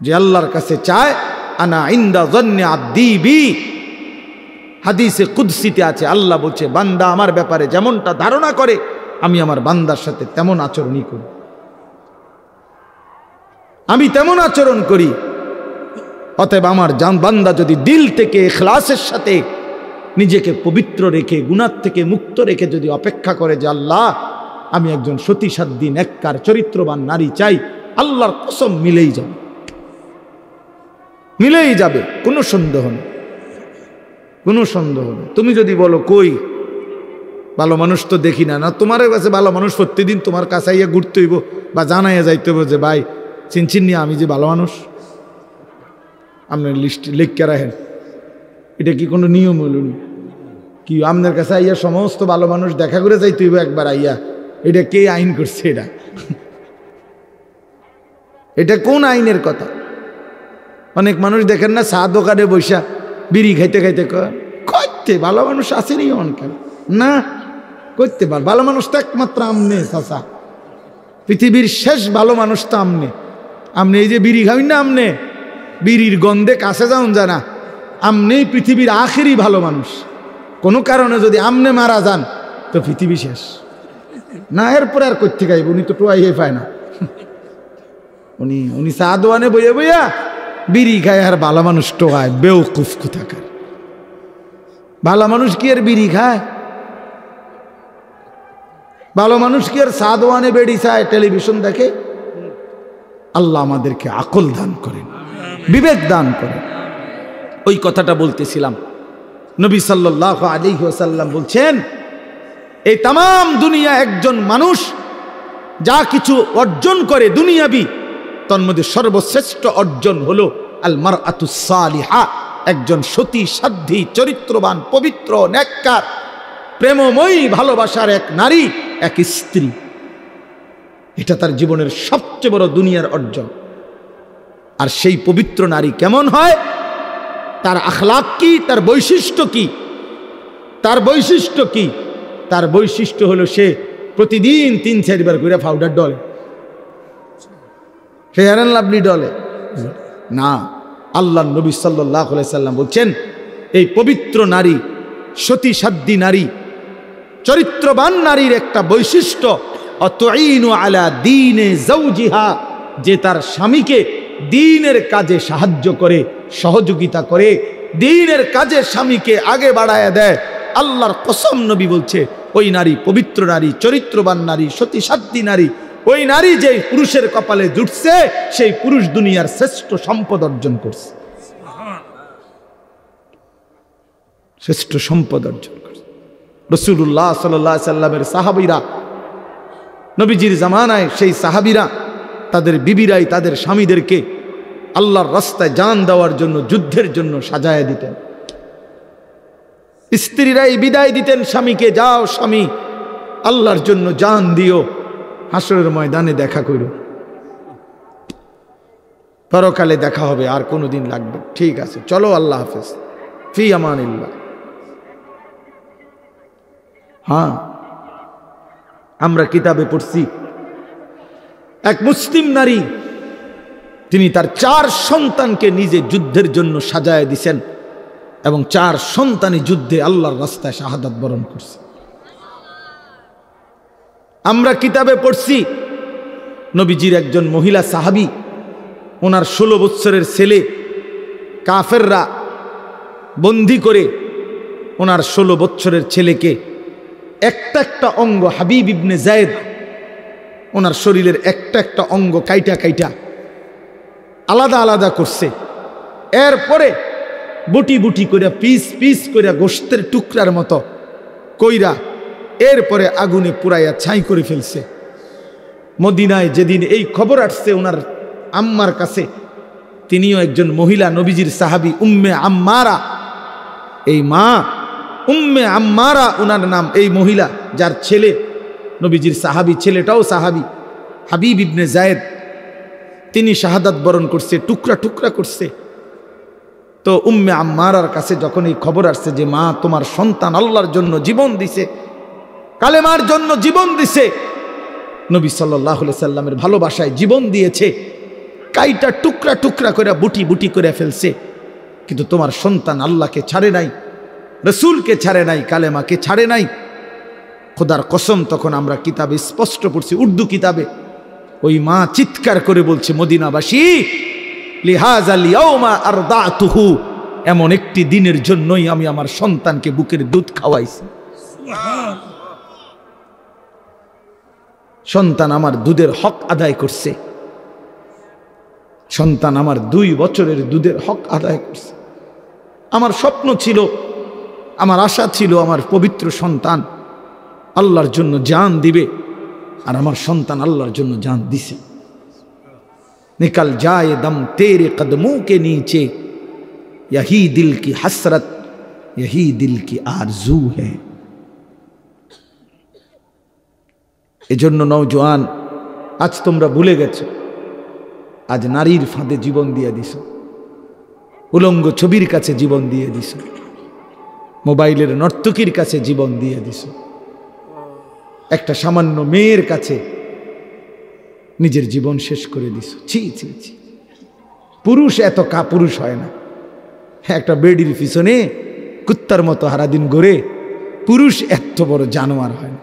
S1: যে আল্লাহর কাছে চায় আনা ইনদা যন্নি আব্দি বি। হাদিসে কুদসিতে আছে, আল্লাহ বলছে বান্দা আমার ব্যাপারে যেমনটা ধারণা করে আমি আমার বান্দার সাথে তেমন আচরণই করি, আমি তেমন আচরণ করি। অতএব আমার বান্দা যদি দিল থেকে ইখলাসের সাথে নিজেকে পবিত্র রেখে, গুনাহ থেকে মুক্ত রেখে যদি অপেক্ষা করে যে আল্লাহ আমি একজন সতীসাধ্যী নেককার চরিত্রবান নারী চাই, আল্লাহর কসম মিলেই যাবে, মিলেই যাবে, কোনো সন্দেহ নেই। কোনো সন্দেহ নেই। তুমি যদি বলো কই ভালো মানুষ তো দেখি না, না তোমার কাছে ভালো মানুষ প্রতিদিন তোমার কাছে আইয়া ঘুরতে হইব বা জানাইয়া যাইতে হইব যে ভাই চিনচিন নিয়ে আমি যে ভালো মানুষ, আপনার লিস্ট লিখকে রাখেন। এটা কি কোনো নিয়ম হইল কি? আপনার কাছে আইয়া সমস্ত ভালো মানুষ দেখা করে যাইতে হইব একবার আইয়া? এটা কে আইন করছে? এটা কোন আইনের কথা? অনেক মানুষ দেখেন না চা দোকানে বৈশা বিড়ি খাইতে খাইতে করতে ভালো মানুষ আসেনি অনেকে না করতে পার। ভালো মানুষ তো একমাত্র আমনে চাচা, পৃথিবীর শেষ ভালো মানুষ তো আমনে। আমনে এই যে বিড়ি খাবেন না, আমনে বিড়ির গন্ধে কাছে যাওন জানা, আমনেই পৃথিবীর আখেরি ভালো মানুষ। কোনো কারণে যদি আমনে মারা যান তো পৃথিবী শেষ না। এরপরে আর করতে গাইব, উনি তো টোয়াই পায় না। উনি চা দোয়ানে বইয়া বইয়া বিড়ি খায় আর ভালো মানুষ টোয়ায়। বেউকুফ কোথাকার! ভালো মানুষ কি আর বিড়ি খায়? ভালো মানুষ কি আর চা দোয়ানে বেড়ি চায়, টেলিভিশন দেখে? আল্লাহ আমাদেরকে আকল দান করেন, বিবেক দান করেন। ওই কথাটা বলতেছিলাম। নবী সাল্লাল্লাহু আলাইহি ওয়াসাল্লাম বলছেন, এই তাম দুনিয়া একজন মানুষ যা কিছু অর্জন করে দুনিয়াবি, তার মধ্যে সর্বশ্রেষ্ঠ অর্জন হলো আল মারআতুস সালিহা, একজন সতী সাধ্বী চরিত্রবান পবিত্র নেককার প্রেমময়ী ভালোবাসার এক নারী, এক স্ত্রী। এটা তার জীবনের সবচেয়ে বড় দুনিয়ার অর্জন। আর সেই পবিত্র নারী কেমন হয়, তার আখলাক কি, তার বৈশিষ্ট্য কি? তার বৈশিষ্ট্য কি? তার বৈশিষ্ট্য হলো সে প্রতিদিন 3-4 বার করে powder Dole, fair and lovely ডলে না। আল্লাহ নবী সাল্লাল্লাহু আলাইহি সাল্লাম বলছেন, এই পবিত্র নারী, সতী সাধ্বী নারী, চরিত্রবান নারীর একটা বৈশিষ্ট্য, অতুইনু আলা দীনে যাওজিহা, যে তার স্বামীকে দ্বীনের কাজে সাহায্য করে, সহযোগিতা করে, দ্বীনের কাজে স্বামীকে আগে বাড়ায় দেয়। আল্লাহর কসম, নবী বলছে, ওই নারী পবিত্র নারী, চরিত্রবান নারী, সতী সাধ্বী নারী, ওই নারী যে পুরুষের কপালে জুটছে, সেই পুরুষ দুনিয়ার শ্রেষ্ঠ সম্পদ অর্জন করছে, শ্রেষ্ঠ সম্পদ অর্জন করছে। রাসূলুল্লাহ সাল্লাল্লাহু আলাইহি সাল্লামের সাহাবীরা, নবীজির জামানায় সেই সাহাবীরা তাদের বিবিরাই তাদের স্বামীদেরকে আল্লাহর রাস্তায় জান দেওয়ার জন্য, যুদ্ধের জন্য সাজায় দিতেন। স্ত্রীরাই বিদায় দিতেন স্বামীকে, যাও স্বামী, আল্লাহর জন্য জান দিও, হাসরের ময়দানে দেখা করো, পরকালে দেখা হবে, আর কোনোদিন লাগবে, ঠিক আছে চলো, আল্লাহ হাফেজ, ফি আমানিল্লাহ। হ্যাঁ, আমরা কিতাবে পড়ছি এক মুসলিম নারী, তিনি তার 4 সন্তানকে নিজে যুদ্ধের জন্য সাজায় দিছেন এবং 4 সন্তানই যুদ্ধে আল্লাহর রাস্তায় শাহাদাত বরণ করছে। আমরা কিতাবে পড়ছি নবীজির একজন মহিলা সাহাবী, ওনার 16 বছরের ছেলে কাফেররা বন্দী করে ওনার 16 বছরের ছেলেকে একটা একটা অঙ্গ, হাবিব ইবনে যায়েদ, ওনার শরীরের একটা একটা অঙ্গ কাইটা কাইটা আলাদা আলাদা করছে। এরপরে বুটি বুটি করে, পিস পিস করে, গোশতের টুকরার মতো কইরা এরপরে আগুনে পুরাইয়া ছাই করে ফেলছে। মদিনায় যেদিন এই খবর আসছে ওনার আম্মার কাছে, তিনিও একজন মহিলা, নবীজির সাহাবী উম্মে আম্মারা, এই মা উম্মে আম্মারা ওনার নাম, এই মহিলা যার ছেলে নবীজির সাহাবী, ছেলেটাও সাহাবী, হাবিব ইবনে যায়েদ, তিনি শাহাদাত বরণ করছে, টুকরা টুকরা করছে। তো উম্মে আম্মারার কাছে যখন এই খবর আসছে যে মা তোমার সন্তান আল্লাহর জন্য জীবন দিছে, কালেমার জন্য জীবন দিছে, নবী সাল্লাল্লাহু আলাইহি সাল্লামের ভালোবাসায় জীবন দিয়েছে, কাইটা টুকরা টুকরা করে বুটি বুটি করে ফেলছে, কিন্তু তোমার সন্তান আল্লাহকে ছাড়ে নাই, রসুলকে ছাড়ে নাই, কালেমাকে ছাড়ে নাই। খোদার কসম, তখন আমরা কিতাবে স্পষ্ট পড়ছি, উর্দু কিতাবে, ওই মা চিৎকার করে বলছে, মদিনাবাসী, লিহাযাল ইয়াউমা আরদাতুহু, এমন একটি দিনের জন্যই আমি আমার সন্তানকে বুকের দুধ খাওয়াইছি। সন্তান আমার দুধের হক আদায় করছে, সন্তান আমার 2 বছরের দুধের হক আদায় করছে। আমার স্বপ্ন ছিল আমার আশা ছিল আমার পবিত্র সন্তান আল্লাহর জন্য জান দিবে, আর আমার সন্তান আল্লাহর জন্য জান দিছে। निकल जाए दम तेरे कदमों के नीचे, यही दिल की हसरत, यही दिल की आरजू है। এজন্য নওজোয়ান, আজ তোমরা ভুলে গেছো, আজ নারীর ফাঁদে জীবন দিয়ে দিছো, উলঙ্গ ছবির কাছে জীবন দিয়ে দিছো, মোবাইলের নর্তকীর কাছে জীবন দিয়ে দিছো, একটা সামান্য মেয়ের কাছে নিজের জীবন শেষ করে দিছো। ছি ছি ছি, পুরুষ এত কাপুরুষ হয় না। একটা বেডির পিছনে কুত্তার মতো সারাদিন ঘুরে, পুরুষ এত বড় জানোয়ার হয় না।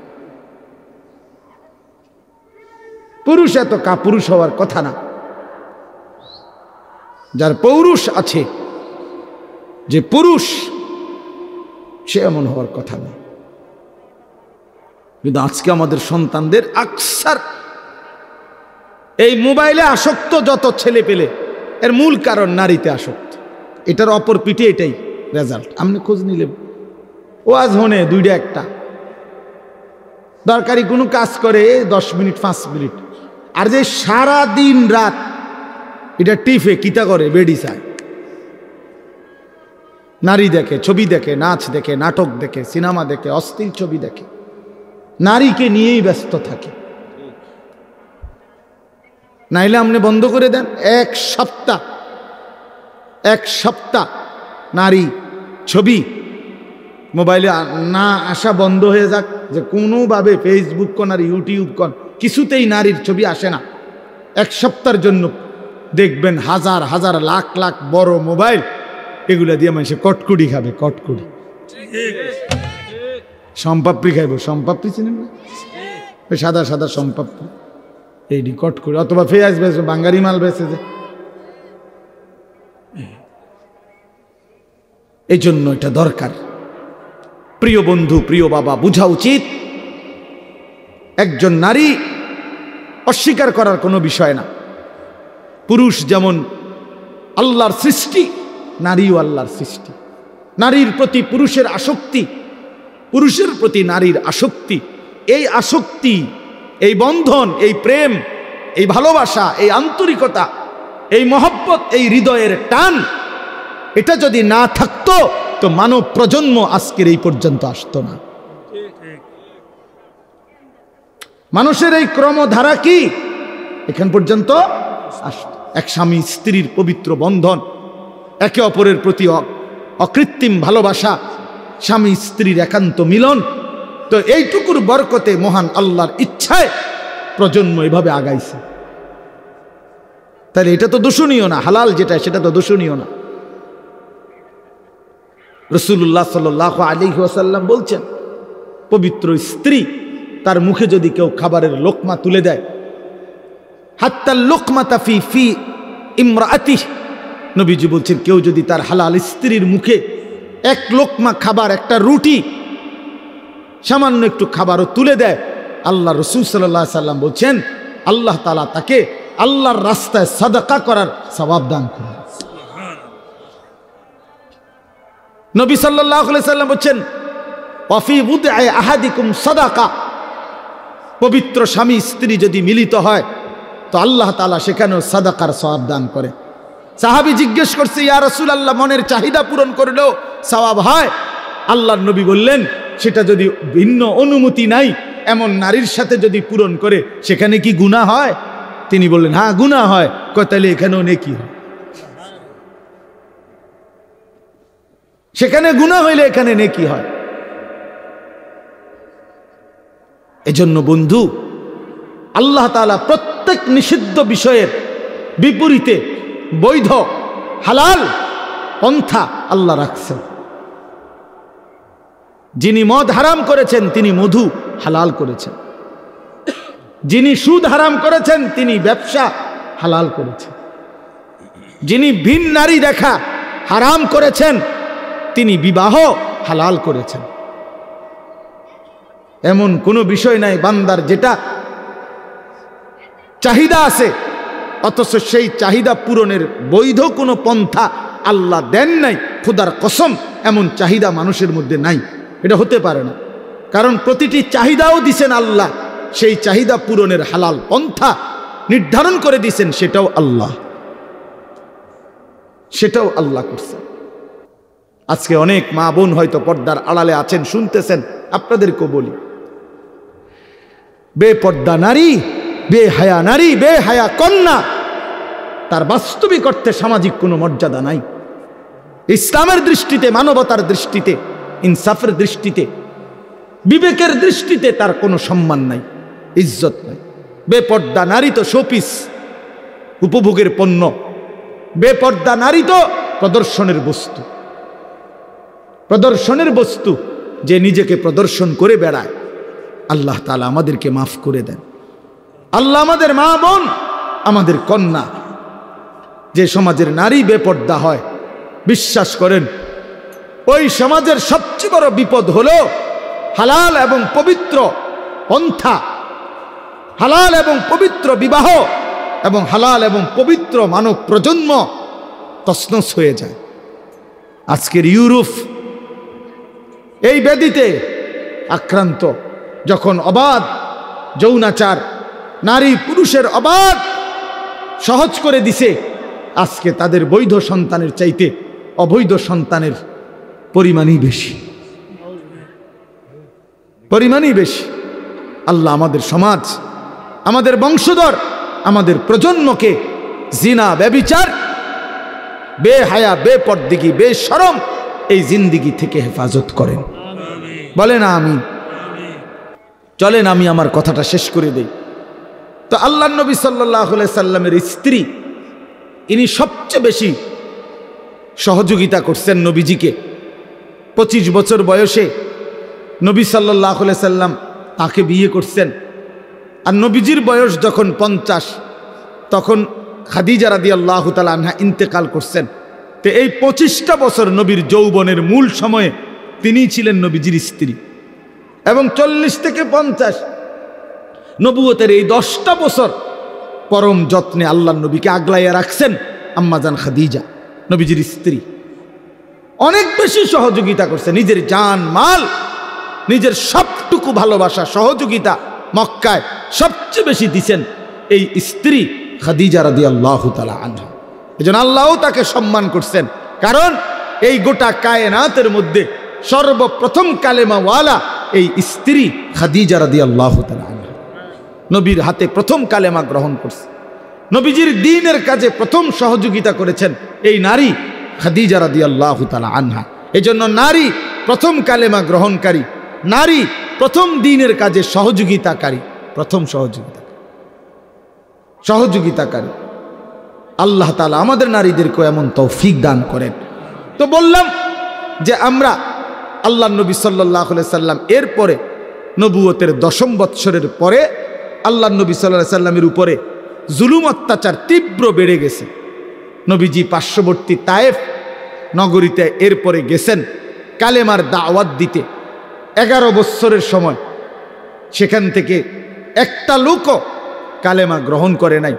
S1: পুরুষ এত কাপুরুষ হওয়ার কথা না। যার পৌরুষ আছে, যে পুরুষ, সে এমন হওয়ার কথা না। কিন্তু আজকে আমাদের সন্তানদের আকসার এই মোবাইলে আসক্ত যত ছেলে পেলে, এর মূল কারণ নারীতে আসক্ত। এটার অপর পিঠে এটাই রেজাল্ট। আপনি খোঁজ নিলে ওয়াজ হনে দুইটা একটা দরকারি কোনো কাজ করে 10 মিনিট 5 মিনিট, আর যে সারা দিন রাত এটা টিফে কিতা করে, বেডি চায়, নারী দেখে, ছবি দেখে, নাচ দেখে, নাটক দেখে, সিনেমা দেখে, অশ্লীল ছবি দেখে, নারীকে নিয়েই ব্যস্ত থাকে। নাইলে আপনি বন্ধ করে দেন, এক সপ্তাহ নারী ছবি মোবাইলে না আসা বন্ধ হয়ে যাক, যে কোনোভাবে ফেসবুক কোন আর ইউটিউব কোন কিছুতেই নারীর ছবি আসে না। এক সপ্তাহের জন্য দেখবেন হাজার হাজার লাখ লাখ বড় মোবাইল, এগুলা দিয়ে মানুষে কটকুড়ি খাবে, কটকুড়ি, সম্পাপড়ি খাইব, সম্পাপড়ি চিনেন না, সাদা সাদা সম্পাপড়ি, এইটি কটকুড়ি, অথবা পেঁয়াজ বেছে, বাঙ্গারি মাল বেছে। যে এই জন্য এটা দরকার। প্রিয় বন্ধু, প্রিয় বাবা, বোঝা উচিত একজন নারী অস্বীকার করার কোনো বিষয় না। পুরুষ যেমন আল্লাহর সৃষ্টি, নারীও আল্লাহর সৃষ্টি। নারীর প্রতি পুরুষের আসক্তি, পুরুষের প্রতি নারীর আসক্তি, এই আসক্তি, এই বন্ধন, এই প্রেম, এই ভালোবাসা, এই আন্তরিকতা, এই মহব্বত, এই হৃদয়ের টান, এটা যদি না থাকতো তো মানব প্রজন্ম আজকের এই পর্যন্ত আসতো না। মানুষের এই ক্রমধারা কি এখান পর্যন্ত আসতো? এক স্বামী স্ত্রীর পবিত্র বন্ধন, একে অপরের প্রতি অকৃত্রিম ভালোবাসা, স্বামী স্ত্রীর একান্ত মিলন। তো এইটুকুর বরকতে মহান আল্লাহর ইচ্ছায় প্রজন্ম এভাবে আগাইছে। তাহলে এটা তো দূষণীয় না, হালাল যেটা সেটা তো দূষণীয় না। রাসূলুল্লাহ সাল্লাল্লাহু আলাইহি ওয়াসাল্লাম বলছেন, পবিত্র স্ত্রী তার মুখে যদি কেউ খাবারের লোকমা তুলে দেয়, হাত্তা লোকমাতা ফি ইমরাআতিহি, নবীজি বলছেন কেউ যদি তার হালাল স্ত্রীর মুখে এক লোকমা খাবার, একটা রুটি, সামান্য একটু খাবারও তুলে দেয়, আল্লাহ রাসূল সাল্লাল্লাহু আলাইহি ওয়াসাল্লাম বলছেন আল্লাহ তাআলা তাকে আল্লাহর রাস্তায় সাদাকা করার সওয়াব দান করেন। নবী সাল্লাল্লাহু আলাইহি ওয়াসাল্লাম বলছেন ওয়াফি বুদআ আহাদিকুম সাদাকা, পবিত্র স্বামী স্ত্রী যদি মিলিত হয় তো আল্লাহ তাআলা সেখানেও সাদাকার সওয়াব দান করে। সাহাবী জিজ্ঞেস করছে, ইয়া রাসূলুল্লাহ, মনের চাহিদা পূরণ করলেও সওয়াব হয়? আল্লাহর নবী বললেন, সেটা যদি ভিন্ন অনুমতি নাই এমন নারীর সাথে যদি পূরণ করে সেখানে কি গুনাহ হয়? তিনি বললেন, হ্যাঁ গুনাহ হয়। তাহলে এখানেও নেকি হয়? সেখানে গুনাহ হইলে এখানে নেকি হয়। এজন্য বন্ধু, আল্লাহ তাআলা প্রত্যেক নিষিদ্ধ বিষয়ের বিপরীতে বৈধ হালাল পন্থা আল্লাহ রাখছেন। যিনি মদ হারাম করেছেন তিনি মধু হালাল করেছেন, যিনি সুদ হারাম করেছেন তিনি ব্যবসা হালাল করেছেন, যিনি ভিন নারী দেখা হারাম করেছেন তিনি বিবাহ হালাল করেছেন। এমন কোনো বিষয় নাই বান্দার যেটা চাহিদা আছে অথচ সেই চাহিদা পূরণের বৈধ কোনো পন্থা আল্লাহ দেন নাই। খোদার কসম, এমন চাহিদা মানুষের মধ্যে নাই, এটা হতে পারে না। কারণ প্রতিটি চাহিদাও দিছেন আল্লাহ, সেই চাহিদা পূরণের হালাল পন্থা নির্ধারণ করে দিছেন, সেটাও আল্লাহ করছেন। আজকে অনেক মা বোন হয়তো পর্দার আড়ালে আছেন, শুনতেছেন, আপনাদেরকেও বলি, বেপর্দা নারী, বেহায়া নারী, বেহায়া কন্যা, তার বাস্তবিক অর্থে সামাজিক কোনো মর্যাদা নাই। ইসলামের দৃষ্টিতে, মানবতার দৃষ্টিতে, ইনসাফের দৃষ্টিতে, বিবেকের দৃষ্টিতে তার কোনো সম্মান নাই, ইজ্জত নাই। বেপর্দা নারী তো শোপিস, উপভোগের পণ্য। বেপর্দা নারী তো প্রদর্শনের বস্তু, যে নিজেকে প্রদর্শন করে বেড়ায়। আল্লাহ তাআলা আমাদেরকে মাফ করে দেন। আল্লাহ আমাদের মা বোন, আমাদের কন্যা, যে সমাজের নারী বেপর্দা হয়, বিশ্বাস করেন ওই সমাজের সবচেয়ে বড় বিপদ হলো হালাল এবং পবিত্র পন্থা, হালাল এবং পবিত্র বিবাহ এবং হালাল এবং পবিত্র মানব প্রজন্ম তছনছ হয়ে যায়। আজকের ইউরোপ এই ব্যাধিতে আক্রান্ত, যখন অবাধ যৌনাচার, নারী পুরুষের অবাধ সহজ করে দিছে, আজকে তাদের বৈধ সন্তানের চাইতে অবৈধ সন্তানের পরিমাণই বেশি। আল্লাহ আমাদের সমাজ, আমাদের বংশধর, আমাদের প্রজন্মকে জিনা, ব্যভিচার, বেহায়া, বেপরদিগি, বেশরম এই জিন্দিগি থেকে হেফাজত করেন। বলেন আমিন। চলেন আমি আমার কথাটা শেষ করে দেই। তো আল্লাহ নবী সাল্লাল্লাহু আলাইহি সাল্লামের স্ত্রী, ইনি সবচেয়ে বেশি সহযোগিতা করছেন নবীজিকে। 25 বছর বয়সে নবী সাল্লাল্লাহু আলাইহি সাল্লাম তাকে বিয়ে করছেন। আর নবীজির বয়স যখন 50, তখন খাদিজা রাদিয়াল্লাহু তাআলা আনহা ইন্তেকাল করছেন। তো এই 25টা বছর নবীর যৌবনের মূল সময়ে তিনিই ছিলেন নবীজির স্ত্রী। এবং 40 থেকে 50 নবুয়তের এই 10টা বছর পরম যত্নে আল্লাহ নবীকে আগলাইয়া রাখছেন আম্মাজান খাদিজা, নবীজির স্ত্রী। অনেক বেশি সহযোগিতা করছে, নিজের জান মাল, নিজের সবটুকু ভালোবাসা, সহযোগিতা মক্কায় সবচেয়ে বেশি দিছেন এই স্ত্রী খাদিজা রাদিয়াল্লাহু তাআলা আনহা। এজন্য আল্লাহও তাকে সম্মান করছেন, কারণ এই গোটা কায়নাতের মধ্যে সর্বপ্রথম কালেমাওয়ালা এই স্ত্রী খাদিজা রাদিয়াল্লাহু তাআলা আনহা। নবীর হাতে প্রথম কালেমা গ্রহণ করছে, নবীজির দ্বীনের কাজে প্রথম সহযোগিতা করেছেন এই নারী খাদিজা রাদিয়াল্লাহু তাআলা আনহা। এজন্য নারী প্রথম কালেমা গ্রহণকারী, নারী প্রথম দ্বীনের কাজে সহযোগিতাকারী, প্রথম সহযোগিতাকারী। আল্লাহ তাআলা আমাদের নারীদেরকে এমন তৌফিক দান করেন। তো বললাম যে আমরা আল্লাহ নবী সাল্লাল্লাহু আলাইহি সাল্লাম এরপরে নবুয়তের 10ম বৎসরের পরে আল্লাহ নবী সাল্লাল্লাহু আলাইহি সাল্লামের উপরে জুলুম অত্যাচার তীব্র বেড়ে গেছে। নবীজি পার্শ্ববর্তী তায়েফ নগরীতে এরপরে গেছেন কালেমার দাওয়াত দিতে। 11 বৎসরের সময় সেখান থেকে একটা লোকও কালেমা গ্রহণ করে নাই।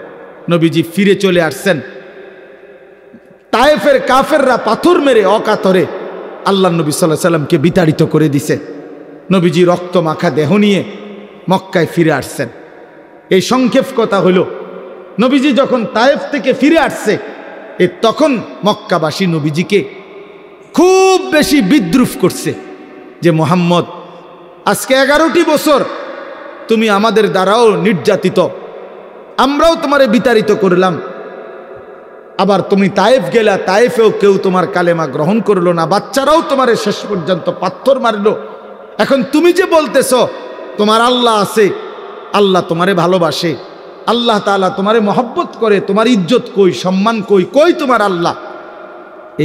S1: নবীজি ফিরে চলে আসছেন। তায়েফের কাফেররা পাথর মেরে অকাতরে আল্লাহ নবী সাল্লাল্লাহু আলাইহি সাল্লামকে বিতাড়িত করে দিছে। নবীজি রক্ত মাখা দেহ নিয়ে মক্কায় ফিরে আসছেন। এই সংক্ষেপ কথা হলো, নবীজি যখন তায়েফ থেকে ফিরে আসছে, তখন মক্কাবাসী নবীজিকে খুব বেশি বিদ্রুপ করছে যে মুহাম্মদ, আজকে 11টি বছর তুমি আমাদের দ্বারাও নির্যাতিত, আমরাও তোমারে বিতাড়িত করলাম, আবার তুমি তায়েফ গেলা, তায়েফেও কেউ তোমার কালেমা গ্রহণ করলো না, বাচ্চারাও তোমারে শেষ পর্যন্ত পাথর মারলো। এখন তুমি যে বলতেছ তোমার আল্লাহ আছে, আল্লাহ তোমারে ভালোবাসে, আল্লাহ তাআলা তোমারে মহব্বত করে, তোমার ইজ্জত কই, সম্মান কই, কই তোমার আল্লাহ?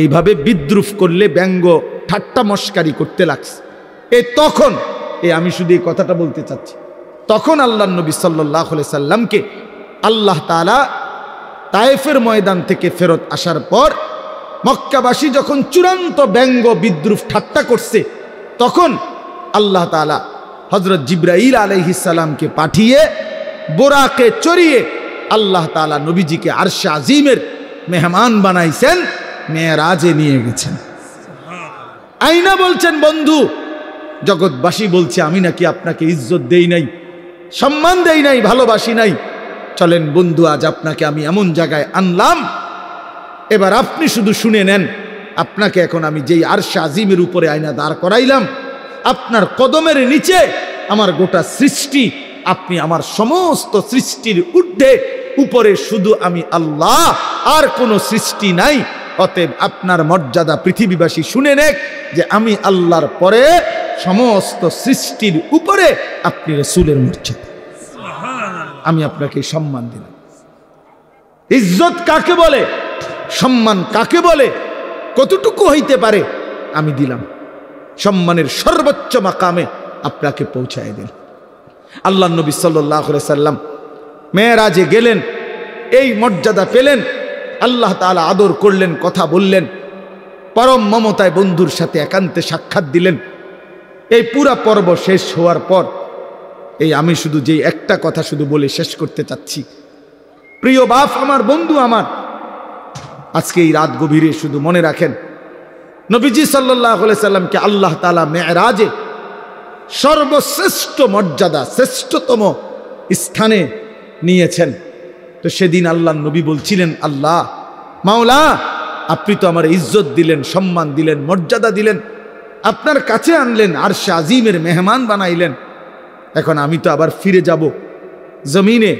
S1: এইভাবে বিদ্রুপ করলে, ব্যঙ্গ ঠাট্টা মস্কারি করতে লাগছে। তখন আমি শুধু এই কথাটা বলতে চাচ্ছি, তখন আল্লাহ নবী সাল্লাল্লাহু আলাইহি সাল্লামকে আল্লাহ তাআলা তায়েফের ময়দান থেকে ফেরত আসার পর মক্কাবাসী যখন চূড়ান্ত ব্যঙ্গ বিদ্রুপ ঠাট্টা করছে, তখন আল্লাহ তাআলা হযরত জিবরাইল আলাইহিস সালামকে পাঠিয়ে বোরাকে চড়িয়ে আল্লাহ তাআলা নবীজিকে আরশে আজিমের মেহমান বানাইছেন, মেরাজে নিয়ে গেছেন। আয়না বলছেন বন্ধু, জগৎবাসী বলছে আমি নাকি আপনাকে ইজ্জত দেই নাই, সম্মান দেই নাই, ভালোবাসি নাই। চলেন বন্ধু, আজ আপনাকে আমি এমন জায়গায় আনলাম, এবার আপনি শুধু শুনে নেন। আপনাকে এখন আমি যেই আরশে আজিমের উপরে আয়না দাঁড় করাইলাম, আপনার কদমের নিচে আমার গোটা সৃষ্টি, আপনি আমার সমস্ত সৃষ্টির ঊর্ধ্বে উপরে শুধু আমি আল্লাহ, আর কোনো সৃষ্টি নাই। অতএব আপনার মর্যাদা পৃথিবীবাসী শুনে নেক যে আমি আল্লাহর পরে সমস্ত সৃষ্টির উপরে আপনি রাসূলের মর্যাদা। আমি আপনাকে সম্মান দিলাম। ইজ্জত কাকে বলে, সম্মান কাকে বলে, কতটুকু হইতে পারে আমি দিলাম। সম্মানের সর্বোচ্চ মাকামে আপনাকে পৌঁছায় দিল। আল্লাহ নবী সাল্লাল্লাহু আলাইহি সাল্লাম মেরাজে গেলেন, এই মর্যাদা পেলেন, আল্লাহ তাআলা আদর করলেন, কথা বললেন, পরম মমতায় বন্ধুর সাথে একান্তে সাক্ষাৎ দিলেন। এই পুরা পর্ব শেষ হওয়ার পর এই আমি শুধু যেই একটা কথা শুধু বলে শেষ করতে চাচ্ছি, প্রিয় বাপ আমার, বন্ধু আমার, আজকে এই রাত গভীরে শুধু মনে রাখেন, নবীজি সাল্লাল্লাহু আলাইহি সাল্লামকে আল্লাহ তাআলা মেরাজে সর্বশ্রেষ্ঠ মর্যাদা, শ্রেষ্ঠতম স্থানে নিয়েছেন। তো সেদিন আল্লাহ নবী বলছিলেন, আল্লাহ মাওলা, আপনি তো আমার ইজ্জত দিলেন, সম্মান দিলেন, মর্যাদা দিলেন, আপনার কাছে আনলেন, আরশে আজিমের মেহমান বানাইলেন। এখন আমি তো আবার ফিরে যাব জমিনে।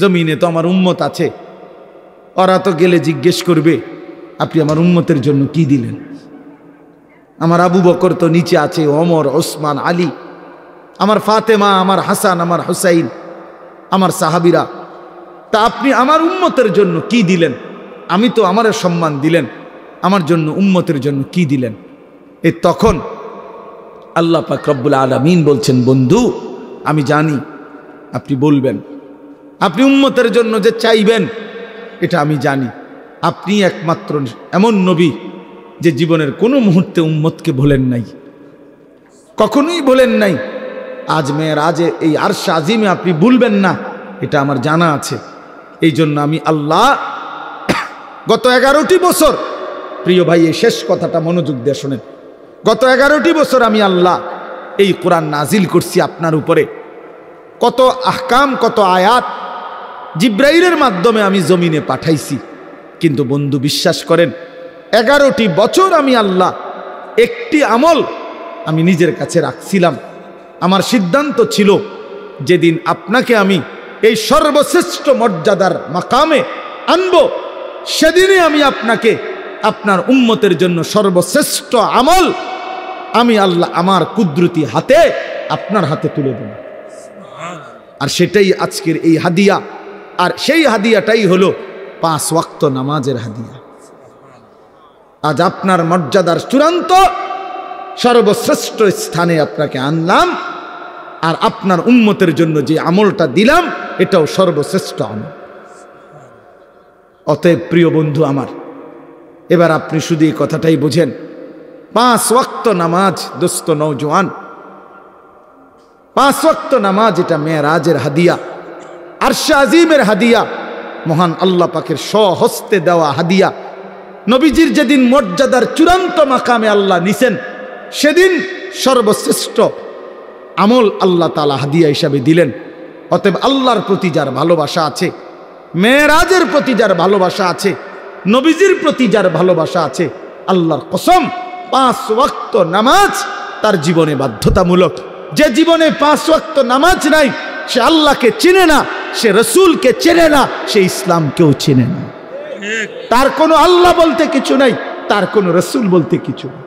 S1: জমিনে তো আমার উম্মত আছে, ওরা তো গেলে জিজ্ঞেস করবে আপনি আমার উম্মতের জন্য কি দিলেন। আমার আবু বকর তো নিচে আছে, ওমর, ওসমান, আলী, আমার ফাতেমা, আমার হাসান, আমার হুসাইন, আমার সাহাবিরা। তা আপনি আমার উম্মতের জন্য কি দিলেন? আমি তো আমার সম্মান দিলেন, আমার জন্য উম্মতের জন্য কি দিলেন? তখন আল্লাহ পাক রব্বুল আলামিন বলছেন, বন্ধু আমি জানি আপনি বলবেন, আপনি উম্মতের জন্য যে চাইবেন এটা আমি জানি। আপনি একমাত্র এমন নবী যে জীবনের কোনো মুহূর্তে উম্মতকে ভোলেন নাই, কখনোই ভোলেন নাই। আজ মেরাজে এই আরশে আজিমে আপনি ভুলবেন না, এটা আমার জানা আছে। এই জন্য আমি আল্লাহ গত 11টি বছর, প্রিয় ভাই এই শেষ কথাটা মনোযোগ দিয়ে শোনেন, গত 11টি বছর আমি আল্লাহ এই কোরআন নাজিল করছি আপনার উপরে। কত আহকাম, কত আয়াত জিব্রাইলের মাধ্যমে আমি জমিনে পাঠাইছি। কিন্তু বন্ধু বিশ্বাস করেন, 11টি বছর আমি আল্লাহ একটি আমল আমি নিজের কাছে রাখছিলাম। আমার সিদ্ধান্ত ছিল যেদিন আপনাকে আমি এই সর্বশ্রেষ্ঠ মর্যাদার মাকামে আনব, সেদিনই আমি আপনাকে আপনার উম্মতের জন্য সর্বশ্রেষ্ঠ আমল আমি আল্লাহ আমার কুদরতি হাতে আপনার হাতে তুলে দেব। আর সেটাই আজকের এই হাদিয়া। আর সেই হাদিয়াটাই হলো 5 ওয়াক্ত নামাজের হাদিয়া। আজ আপনার মর্যাদার চূড়ান্ত সর্বশ্রেষ্ঠ স্থানে আপনাকে আনলাম, আর আপনার উম্মতের জন্য যে আমলটা দিলাম এটাও সর্বশ্রেষ্ঠ আমল। অতএব প্রিয় বন্ধু আমার, এবার আপনি শুধু এই কথাটাই বোঝেন, 5 ওয়াক্ত নামাজ দোস্ত নওজোয়ান, 5 ওয়াক্ত নামাজ এটা মেরাজের হাদিয়া, আরশে আজিমের হাদিয়া, মহান আল্লাহ পাকের স্বহস্তে দেওয়া হাদিয়া। নবীজির যেদিন মর্যাদার চূড়ান্ত মাকামে আল্লাহ নিছেন, সেদিন সর্বশ্রেষ্ঠ আমল আল্লাহ তাআলা হাদিয়া হিসাবে দিলেন। অতএব আল্লাহর প্রতি যার ভালোবাসা আছে, মেরাজের প্রতি যার ভালোবাসা আছে, নবীজির প্রতি যার ভালোবাসা আছে, আল্লাহর কসম 5 ওয়াক্ত নামাজ তার জীবনে বাধ্যতামূলক। যে জীবনে 5 ওয়াক্ত নামাজ নাই, সে আল্লাহকে চেনে না, সে রসুলকে চেনে না, সে ইসলামকেও চেনে না। তার কোনো আল্লাহ বলতে কিছু নাই, তার কোনো রসুল বলতে কিছু নেই।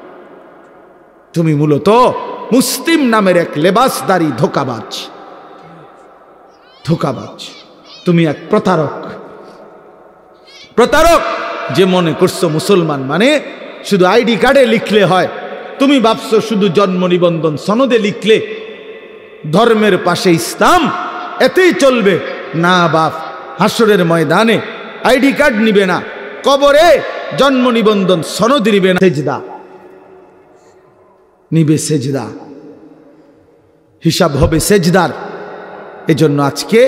S1: তুমি মূলত মুসলিম নামের এক লেবাসদারি ধোকাবাজ, ধোকাবাজ। তুমি এক প্রতারক, প্রতারক যে মনে করছো মুসলমান মানে শুধু আইডি কার্ডে লিখলে হয়। তুমি ভাবছো শুধু জন্ম নিবন্ধন সনদে লিখলে ধর্মের পাশে ইসলাম এতেই চলবে। না বাপ, হাসরের ময়দানে আইডি কার্ড নিবে না, কবরে জন্ম নিবন্ধন সনদ নিবে না, সেজদা নিবে, সেজদা, হিসাব হবে সেজদার। এজন্য আজকে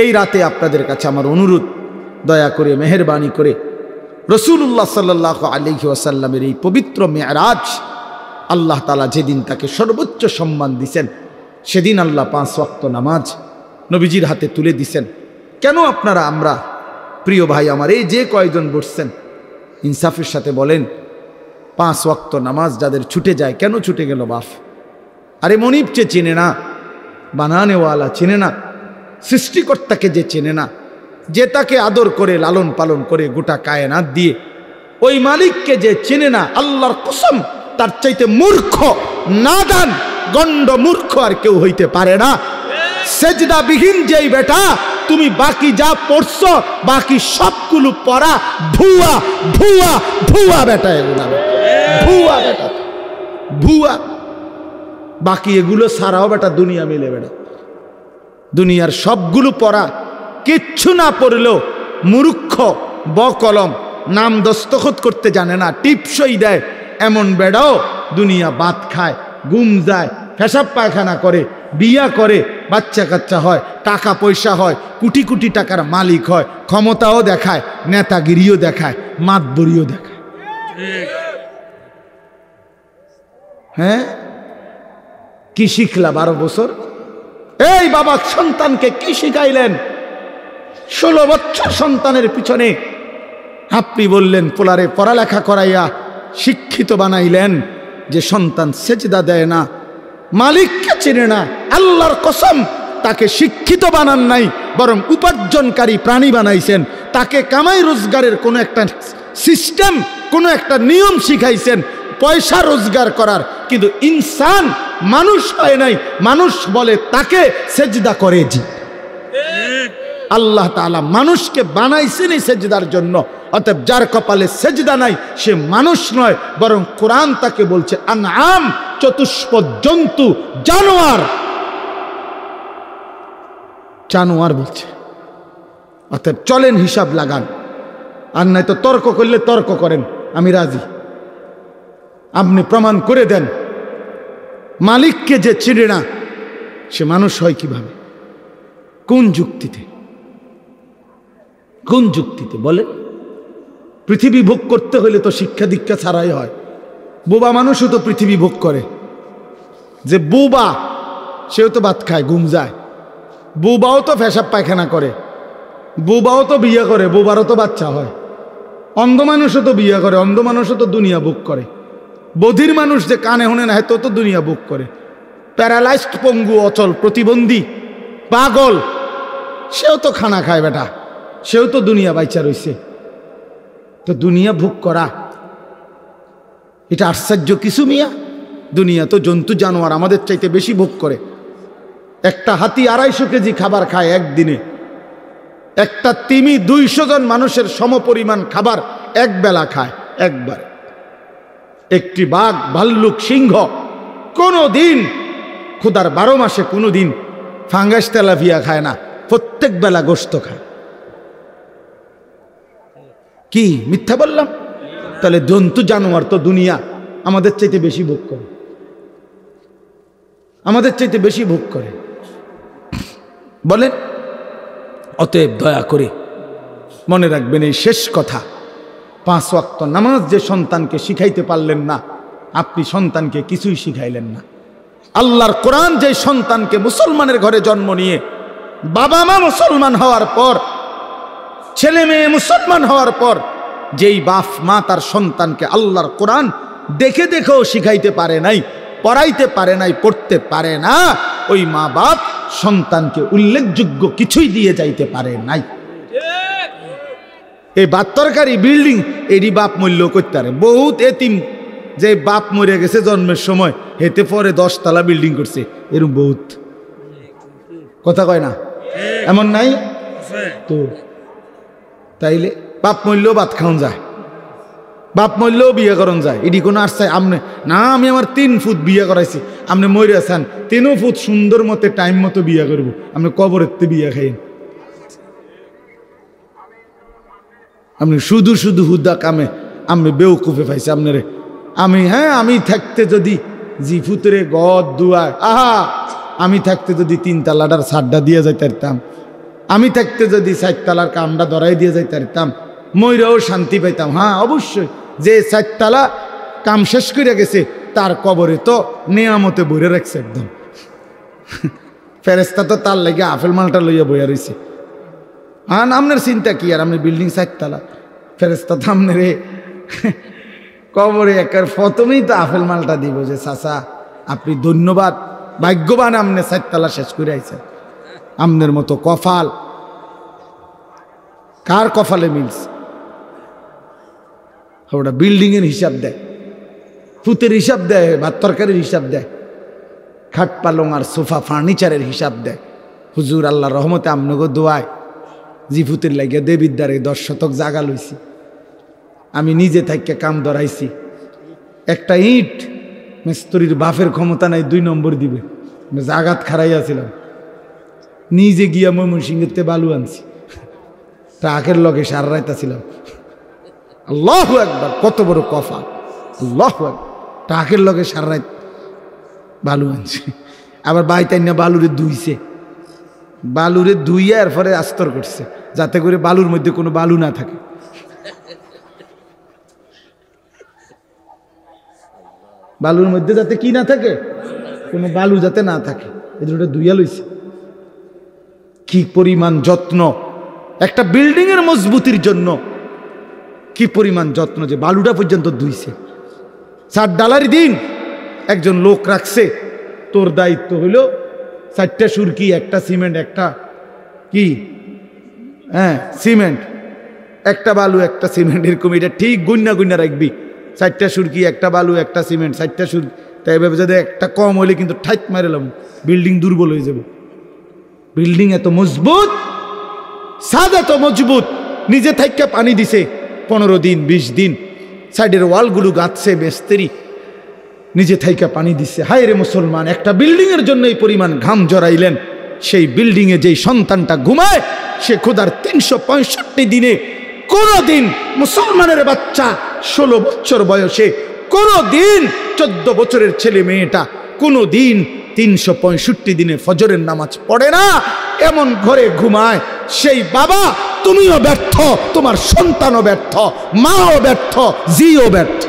S1: এই রাতে আপনাদের কাছে আমার অনুরোধ, দয়া করে মেহেরবানি করে রাসূলুল্লাহ সাল্লাল্লাহু আলাইহি ওয়াসাল্লামের এই পবিত্র মেরাজ আল্লাহ তাআলা যেদিন তাকে সর্বোচ্চ সম্মান দিয়েছেন, সেদিন আল্লাহ 5 ওয়াক্ত নামাজ নবীজির হাতে তুলে দিছেন। কেন আপনারা আমরা প্রিয় ভাই আমার এই যে কয়জন বসছেন ইনসাফের সাথে বলেন, 5 ওয়াক্ত নামাজ যাদের ছুটে যায়, কেন ছুটে গেল বাপ? আরে মনিবকে চেনে না, বানানেওয়ালা চেনে না, সৃষ্টিকর্তাকে যে চেনে না, যে তাকে আদর করে লালন পালন করে গোটা কায়নাত দিয়ে, ওই মালিককে যে চেনে না, আল্লাহর কসম তার চাইতে মূর্খ, নাদান, গণ্ড মূর্খ আর কেউ হইতে পারে না। সেজদাবিহীন যেই বেটা, তুমি বাকি যা পড়ছো বাকি সবগুলো পড়া ভুয়া ভুয়া ভুয়া বেটা, এগুলা ভুয়া বেটা, ভুয়া। বাকি এগুলো সারাও বেটা দুনিয়া মিলে বেটা, দুনিয়ার সবগুলো পড়া কিচ্ছু না পড়লেও মূর্খ, বকলম, নাম দস্তখত করতে জানে না, টিপসই দেয় এমন বেড়াও দুনিয়া বাত খায়, গুম যায়, পেশাব পায়খানা করে, বিয়া করে, বাচ্চা কাচ্চা হয়, টাকা পয়সা হয়, কোটি কোটি টাকার মালিক হয়, ক্ষমতাও দেখায়, নেতাগিরিও দেখায়, মাতবরিও দেখায়। হ্যাঁ, কি শিখলা 12 বছর? এই বাবা সন্তানকে কি শিখাইলেন? 16 বছর সন্তানের পিছনে আপনি বললেন পোলারে পড়ালেখা করাইয়া শিক্ষিত বানাইলেন, যে সন্তান সেজদা দেয় না, মালিককে চেনে না, আল্লাহর কসম তাকে শিক্ষিত বানান নাই, বরং উপার্জনকারী প্রাণী বানাইছেন। তাকে কামাই রোজগারের কোনো একটা সিস্টেম, কোনো একটা নিয়ম শিখাইছেন পয়সা রোজগার করার, কিন্তু ইনসান মানুষ হয় নাই। মানুষ বলে তাকে সেজদা করে। জি, আল্লাহ তাআলা মানুষকে বানাইছেন এই সেজদার জন্য। অতএব যার কপালে সেজদা নাই সে মানুষ নয়, বরং কোরআন তাকে বলছে আনআম, চতুষ্পদ জন্তু, জানোয়ার, জানোয়ার বলছে। অতএব চলেন হিসাব লাগান, আর নাই তো তর্ক করলে তর্ক করেন, আমি রাজি। আপনি প্রমাণ করে দেন মালিককে যে চিনে না সে মানুষ হয় কিভাবে, কোন যুক্তিতে, কোন যুক্তিতে বলেন? পৃথিবী ভোগ করতে হলে তো শিক্ষা দীক্ষা ছাড়াই হয়। বোবা মানুষও তো পৃথিবী ভোগ করে। যে বোবা সেও তো ভাত খায়, ঘুম যায়, বোবাও তো পেশাব পায়খানা করে, বোবাও তো বিয়ে করে, বোবারও তো বাচ্চা হয়। অন্ধ মানুষও তো বিয়ে করে, অন্ধ মানুষও তো দুনিয়া ভোগ করে। বধির মানুষ যে কানে শোনে না তো তো দুনিয়া ভোগ করে। প্যারালাইজড, পঙ্গু, অচল, প্রতিবন্ধী, পাগল, সেও তো খানা খায় বেটা, সেও তো দুনিয়া বাইচা রইছে। তো দুনিয়া ভোগ করা এটা আশ্চর্য কিছু মিয়া? দুনিয়া তো জন্তু জানোয়ার আমাদের চাইতে বেশি ভোগ করে। একটা হাতি 250 কেজি খাবার খায় একদিনে। একটা তিমি 200 জন মানুষের সমপরিমাণ খাবার এক বেলা খায়, একবার। একটি বাঘ, ভাল্লুক, সিংহ কোনো দিন ক্ষুধার 12 মাসে কোনো দিন ফাঙ্গাস তেলাপিয়া খায় না, প্রত্যেক বেলা গোশত খায়। কি মিথ্যা বললাম? তাহলে জন্তু জানোয়ার তো দুনিয়া আমাদের চাইতে বেশি ভোগ করে, আমাদের চাইতে বেশি ভোগ করে বলেন। অতএব দয়া করে মনে রাখবেন এই শেষ কথা, 5 ওয়াক্ত নামাজ যে সন্তানকে শিখাইতে পারলেন না, আপনি সন্তানকে কিছুই শিখাইলেন না। আল্লাহর কোরআন যে সন্তানকে মুসলমানের ঘরে জন্ম নিয়ে বাবা মা মুসলমান হওয়ার পর, ছেলে মেয়ে মুসলমান হওয়ার পর, যেই বাপ মা তার সন্তানকে আল্লাহর কোরআন দেখে দেখেও শিখাইতে পারে নাই, পড়াইতে পারে নাই, পড়তে পারে না, ওই মা বাপ সন্তানকে উল্লেখযোগ্য কিছুই দিয়ে যাইতে পারে নাই। এই বাত্তরকারী বিল্ডিং এরই বাপ মূল্য করতে পারে। বহুত এতিম যে বাপ মরে গেছে জন্মের সময়, হেতে পরে 10 তলা বিল্ডিং করছে, এরকম বহুত। কথা কয় না? এমন নাই তো? তাইলে বাপ মূল্যও ভাত খাওয়ান যায়, বাপ মূল্যও বিয়ে করন যায়। এটি কোনো আর চাই আপনি না, আমি আমার 3 ফুট বিয়ে করাইছি, আপনি মরে আছেন 3 ফুট সুন্দর মতো টাইম মতো বিয়ে করবো, আপনি কবরের বিয়ে খাইন। আপনি শুধু শুধু হুদা কামে আমি বেউকুফে পাইছি আপনারে। আমি আমি থাকতে যদি জিফুতরে গদ দুয়ায়, আমি থাকতে যদি 3 তালাটার ছাড়টা দিয়ে যাইতে পারতাম, আমি থাকতে যদি 4 তালার কামটা ধরাই দিয়ে যাইতে পারতাম, ময়রাও শান্তি পাইতাম। হ্যাঁ অবশ্যই, যে 4 তলা কাম শেষ করে গেছে তার কবরে তো নেয়ামতে বইরে রাখছে একদম। ফেরেস্তা তো তার লাগে আপেল মালটা লইয়া বইয়া রয়েছে। আর আপনার চিন্তা কি, আর আপনি বিল্ডিং 4 তলা, ফেরেস্তা তো আপনার কবরে একার প্রথমেই তো আপেল মালটা দিব যে চাচা আপনি ধন্যবাদ, ভাগ্যবান আপনি 4 তলা শেষ করে আইছেন। আপনার মতো কপাল কার কপালে মিলছে? ওটা বিল্ডিংয়ের হিসাব দেয়, ফুতের হিসাব দেয়, ভাত তরকারির হিসাব দেয়, খাট পালং আর সোফা ফার্নিচারের হিসাব দেয়। হুজুর আল্লাহ রহমতে আমনগো দোয়ায় জিফুতের লাগিয়া দেবিদ্দারে 10 শতক জাগা লইছি। আমি নিজে থাইকে কাম ধরাইছি। একটা ইট মিস্ত্রির বাপের ক্ষমতা নাই 2 নম্বর দিবে, জাগাত খারাইয়াছিলাম। নিজে গিয়া ময়মনসিংহেতে বালু আনছি, ট্রাকের লগে সার রাইতাছিলাম। আল্লাহু আকবার, কত বড় কফা! আল্লাহু আকবার, ট্রাকের লগে সার রাইত বালু আনছি। আবার বাইতাই না বালুরে ধুইছে, বালুরে ধুইয়া এরপরে আস্তর করছে যাতে করে বালুর মধ্যে কোনো বালু না থাকে। বালুর মধ্যে যাতে কি না থাকে, কোনো বালু যাতে না থাকে, এই দুটো ধুইয়া লইছে। কি পরিমাণ যত্ন একটা বিল্ডিং এর মজবুতির জন্য, কি পরিমাণ যত্ন যে বালুটা পর্যন্ত ধুইছে। 4 ডালার দিন একজন লোক রাখছে, তোর দায়িত্ব হইল 4টা সুরকি, একটা সিমেন্ট, একটা কি সিমেন্ট, একটা বালু, একটা সিমেন্ট, এরকম এটা ঠিক গুন্না গুন্না রাখবি। 4টা সুরকি, একটা বালু, একটা সিমেন্ট, 4টা সুরকি। তাই এভাবে যদি একটা কম হইলে কিন্তু ঠাইট মারেলাম, বিল্ডিং দুর্বল হয়ে যাবে। বিল্ডিং এত মজবুত, ছাদ এত মজবুত, নিজে থাইকা পানি দিছে 15 দিন 20 দিন, সাইডের ওয়ালগুলো গাঁথছে মিস্ত্রি, নিজে থাইকা পানি দিচ্ছে। হায় রে মুসলমান, একটা বিল্ডিং এর জন্য এই পরিমাণ ঘাম জড়াইলেন। সেই বিল্ডিং এ যেই সন্তানটা ঘুমায়, সে খোদার 365 দিনে কোনদিন মুসলমানের বাচ্চা 16 বছর বয়সে, কোনদিন 14 বছরের ছেলে মেয়েটা কোনদিন 365 দিনে ফজরের নামাজ পড়ে না, এমন ঘরে ঘুমায়। সেই বাবা, তুমিও ব্যর্থ, তোমার সন্তানও ব্যর্থ, মাও ব্যর্থ, জিও ব্যর্থ,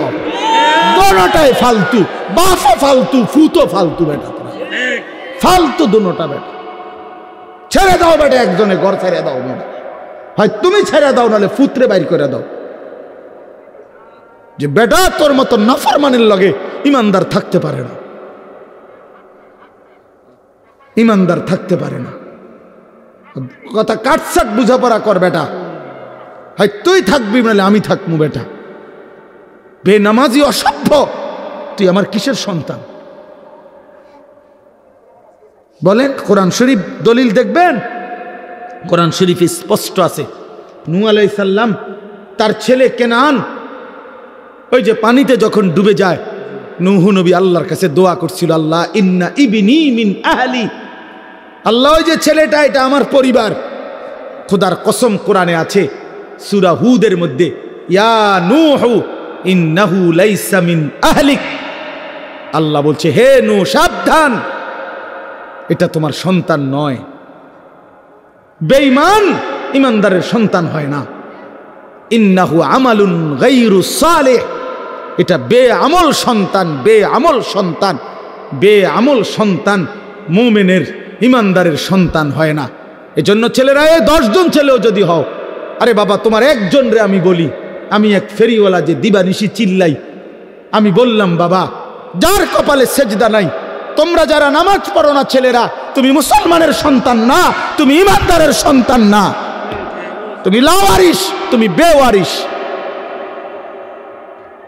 S1: দোনোটাই ফালতু। বাপও ফালতু, ফুতো ফালতু, বেটা ফালতু, দোনোটা বেটা। ছেড়ে দাও বেটা, একজনে ঘর ছেড়ে দাও বেটা, হয় তুমি ছেড়ে দাও, নাহলে ফুতরে বাইর করে দাও। যে বেটা তোর মতো নাফরমানের লগে ইমানদার থাকতে পারে না, ইমানদার থাকতে পারে না। কথা কাটসাট বুঝাপড়া কর বেটা, হয় তুই থাকবি নাহলে আমি থাকবো বেটা। বেনামাজি অসভ্য, তুই আমার কিসের সন্তান? বলেন, কোরআন শরীফ দলিল দেখবেন, কোরআন শরীফে স্পষ্ট আছে। নূহ আলাইহিস সালাম তার ছেলে কেনান ওই যে পানিতে যখন ডুবে যায়, নূহ নবী আল্লাহর কাছে দোয়া করছিল, আল্লাহ ইন্না ইবনি মিন আহলি, আল্লাহ ওই যে ছেলেটা এটা আমার পরিবার। খোদার কসম কোরআনে আছে সূরা হুদের মধ্যে, ইয়া নূহ ইন্নাহু লাইসা মিন আহলিক, আল্লাহ বলছে হে নূহ সাবধান, এটা তোমার সন্তান নয়। বেঈমান ইমানদারের সন্তান হয় না। ইন্নাহু আমালুন গায়রু সালিহ, এটা বেআমল সন্তান, বেআমল সন্তান, বেআমল সন্তান মুমিনের ইমানদারের সন্তান হয় না। এজন্য ছেলেরা, 10 জন ছেলেও যদি হও, আরে বাবা তোমার একজন রে আমি বলি, আমি এক ফেরিওয়ালা যে দিবানিশি চিল্লাই, আমি বললাম বাবা যার কপালে সেজদা নাই, তোমরা যারা নামাজ পড়ো না ছেলেরা, তুমি মুসলমানের সন্তান না, তুমি ইমানদারের সন্তান না, তুমি লাওয়ারিস, তুমি বেওয়ারিস।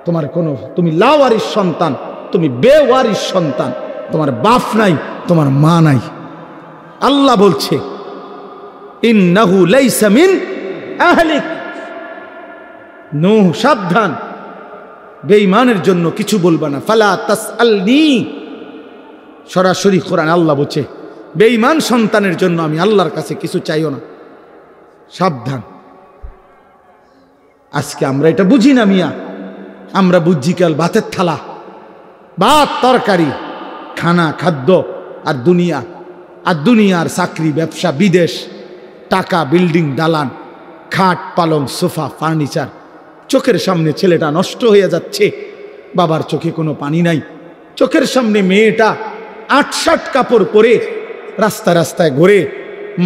S1: তোমার কোনো, তুমি লাওয়ারিস সন্তান, তুমি বেওয়ারিস সন্তান, তোমার বাপ নাই, তোমার মা নাই। আল্লাহ বলছে ইন্নাহু লাইসা মিন আহলিক, নূহ সাবধান, বেঈমানের জন্য কিছু বলবা না। ফালা তাসআলনি, সরাসরি কোরআন আল্লাহ বলছে বেঈমান সন্তানের জন্য আমি আল্লাহর কাছে কিছু চাইও না, সাবধান। আজকে আমরা এটা বুঝি না মিয়া, আমরা বুঝি কাল ভাতের থালা, ভাত তরকারি, খানা খাদ্য, আর দুনিয়া, আর দুনিয়ার চাকরি ব্যবসা বিদেশ, টাকা বিল্ডিং দালান, খাট পালং সোফা ফার্নিচার, চোখের সামনে ছেলেটা নষ্ট হয়ে যাচ্ছে, বাবার চোখে কোনো পানি নাই, চোখের সামনে মেয়েটা ৮-৬০ কাপড় পরে রাস্তা রাস্তায় ঘুরে,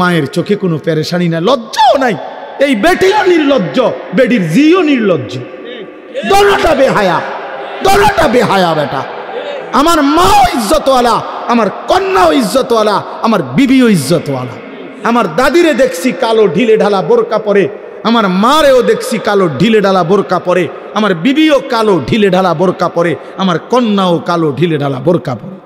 S1: মায়ের চোখে কোনো পেরেশানি নাই, লজ্জাও নাই। এই বেটিও নির্লজ্জ, বেটির জিও নির্লজ্জ, দোনোটা বেহায়া, দোনোটা বেহায়া বেটা। আমার মাও ইজ্জতওয়ালা, আমার কন্যাও ইজ্জতওয়ালা, আমার বিবিও ইজ্জতওয়ালা। আমার দাদিরে দেখছি কালো ঢিলে ঢালা বোরকা পরে, আমার মারেও দেখছি কালো ঢিলে ঢালা বোরকা পরে, আমার বিবিও কালো ঢিলে ঢালা বোরকা পরে, আমার কন্যাও কালো ঢিলে ঢালা বোরকা পরে।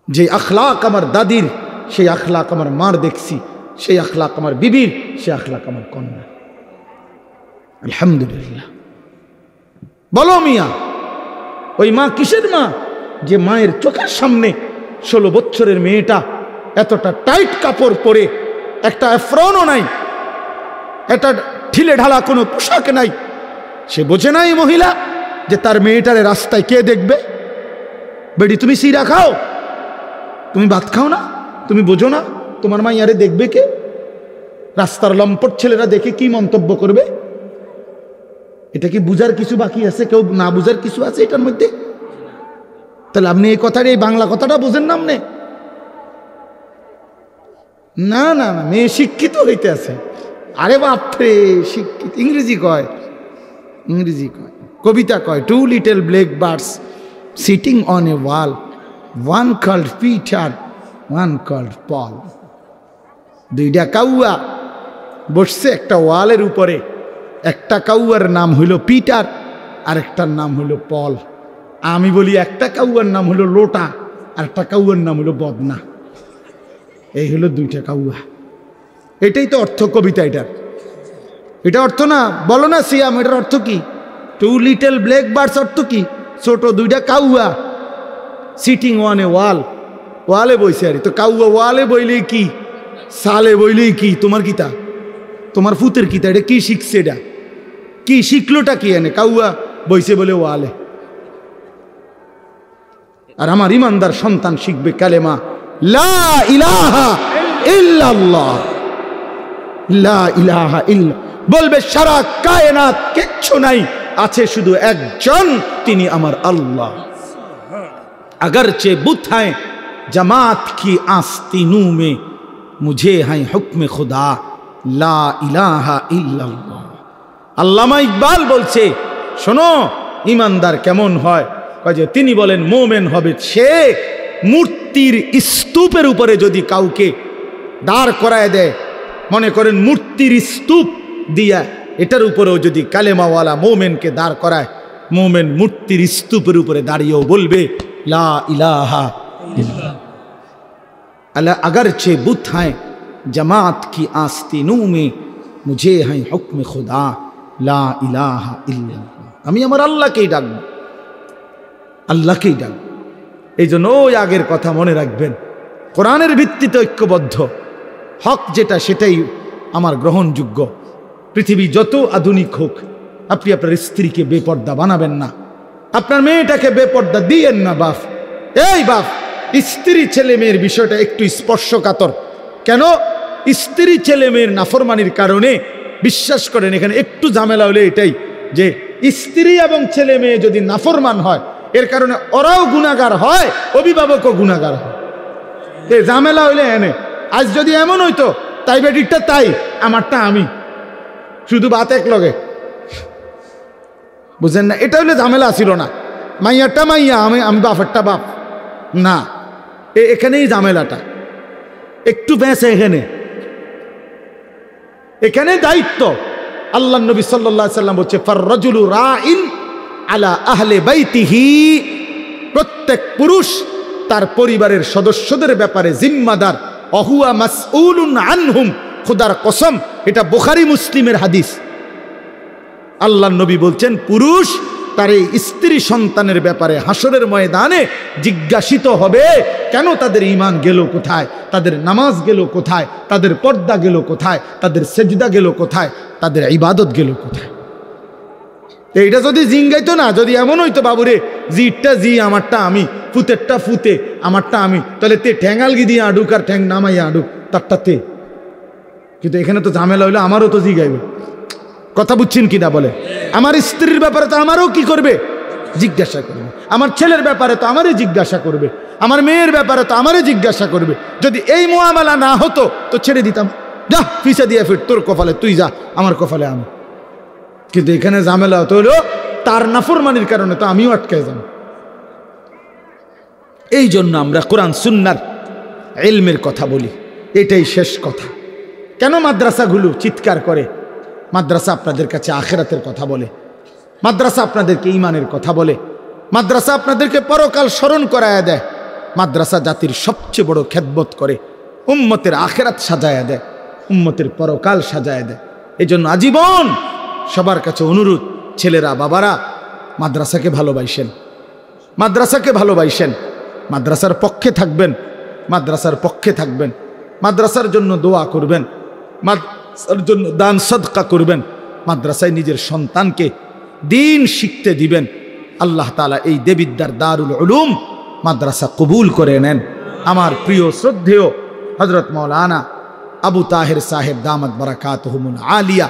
S1: যে আখলাক আমার দাদির, সেই আখলাক আমার মার দেখছি, সেই আখলাক আমার বিবির, সেই আখলাক আমার কন্যা। আলহামদুলিল্লাহ। বলো মিয়া, ওই মা কিসের মা? যে মায়ের চোখের সামনে 16 বছরের মেয়েটা এতটা টাইট কাপড় পরে, একটা এফরনও নাই, একটা ঢিলে ঢালা কোনো পোশাক নাই, সে বোঝে নাই মহিলা যে তার মেয়েটারে রাস্তায় কে দেখবে। বেডি তুমি সিরা খাও, তুমি ভাত খাও না, তুমি বোঝো না তোমার মাইয়ারে দেখবে কে? রাস্তার লম্পট ছেলেরা দেখে কি মন্তব্য করবে? এটা কি বুঝার কিছু বাকি আছে? কেউ না বুঝার কিছু আছে এটার মধ্যে? তাহলে আপনি এই কথাটা, এই বাংলা কথাটা বোঝেন না আপনি? না না না, মেয়ে শিক্ষিত হইতে আছে। আরে বাপরে, শিক্ষিত ইংরেজি কয়, ইংরেজি কয়, কবিতা কয়, 2 little black birds sitting on a wall, one called Peter, one called Paul. দুইটা কাউয়া বসছে একটা ওয়ালের উপরে, একটা কাউয়ার নাম হইল পিটার, আর একটার নাম হইল পল। আমি বলি একটা কাউয়ার নাম হইল লোটা, আর একটা কাউয়ার নাম হইল বদনা। এই হলো দুইটা কাউয়া। এটাই তো অর্থ কবিতা এটার। এটা অর্থ না? বলো না সিয়াম, এটার অর্থ কি? 2 little black birds অর্থ কি? ছোট দুইটা কাউয়া সিটিং অন এ ওয়াল, ওয়ালে বইছে। আর তো কাউয়া ওয়ালে বইলেই কি, সালে বইলেই কি? তোমার কিতা, তোমার ফুতের কিতা? এটা কি শিখছে? এটা কি শিখলোটা কি? এনে কাউয়া বইছে বলে ওয়ালে। আর আমার ইমানদার সন্তান শিখবে কালেমা লা ইলাহা ইল্লাল্লাহ, লা ইলাহা ইল্লা। বলবে সারা কায়নাত কিচ্ছু নাই, আছে শুধু একজন, তিনি আমার আল্লাহ। अगरचे बुत हैं जमात की आस्तीनों में, मुझे हैं हुक्म खुदा ला इलाहा इल्लल्लाह। আল্লামা ইকবাল বলছে, শোনো ইমানদার কেমন হয়? কয় যে তিনি বলেন মোমেন হবে সে মূর্তির স্তূপের উপরে যদি কাউকে দাঁড় করায় দেয়, মনে করেন মূর্তির স্তূপ দিয়া, এটার উপরেও যদি কালেমাওয়ালা মোমেনকে দাঁড় করায়, মোমেন মূর্তির স্তূপের উপরে দাঁড়িয়েও বলবে লা ইলাহা ইল্লাল্লাহ। अला अगरचे बुत हैं जमात की आस्तीनों में, मुझे हैं हुक्म खुदा ला इलाहा इल्लल्लाह। আমি আমার আল্লাহকেই ডাকবো, আল্লাহকেই ডাকবো। এই জন্য ওই আগের কথা মনে রাখবেন, কোরআনের ভিত্তিতে ঐক্যবদ্ধ, হক যেটা সেটাই আমার গ্রহণযোগ্য। পৃথিবী যত আধুনিক হোক, আপনি আপনার স্ত্রীকে বেপর্দা বানাবেন না, আপনার মেয়েটাকে বেপর্দা দিয়েন না। বাপ, এই বাপ, স্ত্রী ছেলে মেয়ের বিষয়টা একটু স্পর্শকাতর। কেন? স্ত্রী ছেলে মেয়ের নাফরমানির কারণে, বিশ্বাস করেন এখানে একটু ঝামেলা হলে এটাই যে স্ত্রী এবং ছেলে মেয়ে যদি নাফরমান হয়, এর কারণে ওরাও গুনাহগার হয়, অভিভাবকও গুনাহগার হয়। এই ঝামেলা হইলে এনে, আজ যদি এমন হইতো তাই বেটিরটা তাই, আমারটা আমি, শুধু বাত এক লগে, বুঝেন না? এটা হলে ঝামেলা ছিল না। মাইয়ারটা মাইয়া, আমি বাপেরটা বাপ না, এখানেই ঝামেলাটা একটু বেঁচে। এখানে দায়িত্ব আল্লাহ নবী সাল্লাল্লাহু আলাইহি সাল্লাম বলছে, ফাররাজুলু রাইন আলা আহলে বাইতিহি। প্রত্যেক পুরুষ তার পরিবারের সদস্যদের ব্যাপারে জিম্মাদার। অহুয়া মাসউলুন আনহুম, খোদার কসম, এটা বুখারী মুসলিমের হাদিস। আল্লাহ নবী বলছেন, পুরুষ তার এই স্ত্রী সন্তানের ব্যাপারে হাসরের ময়দানে জিজ্ঞাসিত হবে, কেন তাদের ঈমান গেল কোথায়, তাদের নামাজ গেল কোথায়, তাদের পর্দা গেল কোথায়, তাদের সেজদা গেল কোথায়, তাদের ইবাদত গেল কোথায়। এইটা যদি জিঙ্গাইতো না, যদি এমন হইতো বাবুরে জিটটা জি আমারটা আমি, ফুতেরটা ফুতে আমারটা আমি, তাহলে তে ঠ্যাঙ্গালগি দিয়ে আডুক আর ঠ্যাং নামাইয়া আডুক তারটা তে, কিন্তু এখানে তো ঝামেলা হইলে আমারও তো জিগাইবে, কথা বুঝছেন কিনা বলে? আমার স্ত্রীর ব্যাপারে তো আমারও কি করবে? জিজ্ঞাসা করবে। আমার ছেলের ব্যাপারে তো আমারই জিজ্ঞাসা করবে, আমার মেয়ের ব্যাপারে তো আমারই জিজ্ঞাসা করবে। যদি এই মুআমালা না হতো তো ছেড়ে দিতাম, যা পিছে দিয়ে ফির, তোর কপালে তুই যা, আমার কপালে আমি। কিন্তু এখানে ঝামেলা হতো হলো তার নাফরমানির কারণে তো আমিও আটকে যাব। এই জন্য আমরা কোরআন সুন্নাহর ইলমের কথা বলি, এটাই শেষ কথা। কেন মাদ্রাসাগুলো চিৎকার করে? মাদ্রাসা আপনাদের কাছে আখিরাতের কথা বলে, মাদ্রাসা আপনাদেরকে ঈমানের কথা বলে, মাদ্রাসা আপনাদেরকে পরকাল স্মরণ করায়া দেয়, মাদ্রাসা জাতির সবচেয়ে বড় খেদমত করে, উম্মতের আখিরাত সাজায়া দেয়, উম্মতের পরকাল সাজায়া দেয়। এই জন্য আজীবন সবার কাছে অনুরোধ, ছেলেরা বাবারা মাদ্রাসাকে ভালোবাসেন, মাদ্রাসাকে ভালোবাসেন, মাদ্রাসার পক্ষে থাকবেন, মাদ্রাসার পক্ষে থাকবেন, মাদ্রাসার জন্য দোয়া করবেন, মাদ্রাসার জন্য দান সদকা করবেন, মাদ্রাসায় নিজের সন্তানকে দিন শিখতে দিবেন। আল্লাহ তাআলা এই দেবিদ্যার দারুল উলুম মাদ্রাসা কবুল করে নেন। আমার প্রিয় শ্রদ্ধেয় হযরত মাওলানা আবু তাহের সাহেব দামাত বারাকাতুহুমুল আলিয়া,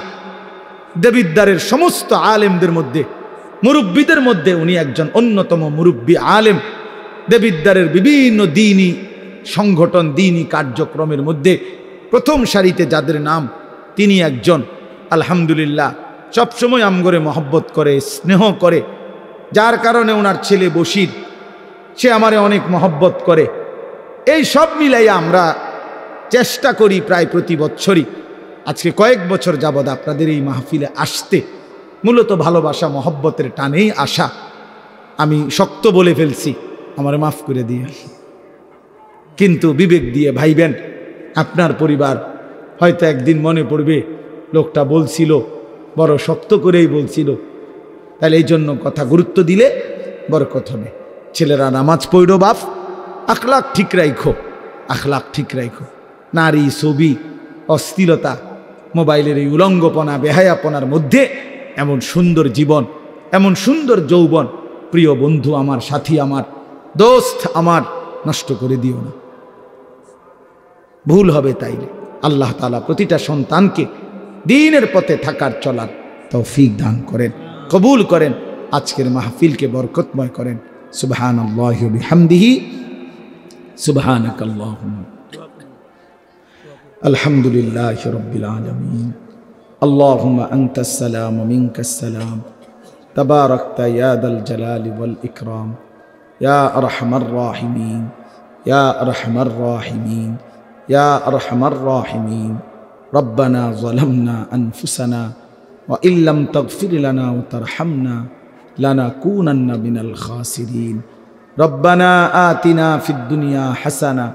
S1: দেবিদ্দারের সমস্ত আলেমদের মধ্যে, মুরব্বীদের মধ্যে উনি একজন অন্যতম মুরব্বী আলেম। দেবিদ্দারের বিভিন্ন দ্বীনি সংগঠন, দ্বীনি কার্যক্রমের মধ্যে প্রথম সারিতে যাদের নাম, তিনি একজন। আলহামদুলিল্লাহ, সবসময় আমগরে মহব্বত করে, স্নেহ করে, যার কারণে ওনার ছেলে বশির, সে আমারে অনেক মহব্বত করে। এই সব মিলাইয়া আমরা চেষ্টা করি প্রায় প্রতি বছরই, আজকে কয়েক বছর যাবৎ আপনাদের এই মাহফিলে আসতে, মূলত ভালোবাসা মহব্বতের টানেই আসা। আমি শক্ত বলে ফেলছি, আমারে মাফ করে দিয়ে, কিন্তু বিবেক দিয়ে ভাইবেন। আপনার পরিবার হয়তো একদিন মনে পড়বে লোকটা বলছিল, বড় শক্ত করেই বলছিল, তাহলে এই জন্য কথা গুরুত্ব দিলে বরকত হবে। ছেলেরা নামাজ পড়ো বাপ, আখলাক ঠিক রাখো, আখলাক ঠিক রাখো। নারী, ছবি, অস্থিরতা, মোবাইলের এই উলঙ্গপনা, বেহায়াপনার মধ্যে এমন সুন্দর জীবন, এমন সুন্দর যৌবন, প্রিয় বন্ধু আমার, সাথী আমার, দোস্ত আমার, নষ্ট করে দিও না। ভুল হবে তাইলে। আল্লাহ তাআলা প্রতিটা সন্তানকে দ্বীনের পথে থাকার চলার তৌফিক দান করেন, কবুল করেন, আজকের মাহফিলকে বরকতময় করেন। সুবহানাল্লাহি ওয়া বিহামদিহি, সুবহানাকাল্লাহুম্মা। আলহামদুলিল্লাহি রাব্বিল আলামিন। আল্লাহুম্মা আনতাস সালাম ওয়া মিনকাস সালাম, তাবারাকতা ইয়া দাল জালালি ওয়াল ইকরাম, ইয়া আরহামার রাহিমিন, ইয়া আরহামার রাহিমিন, ইয়া আরহামার রাহিমিন। রব্বানা যালামনা আনফুসানা ওয়া ইল্লাম তাগফির লানা ওয়া তারহামনা লানাকুনান্না মিনাল খাসিরিন। রব্বানা আতিনা ফিদ দুনিয়া হাসানা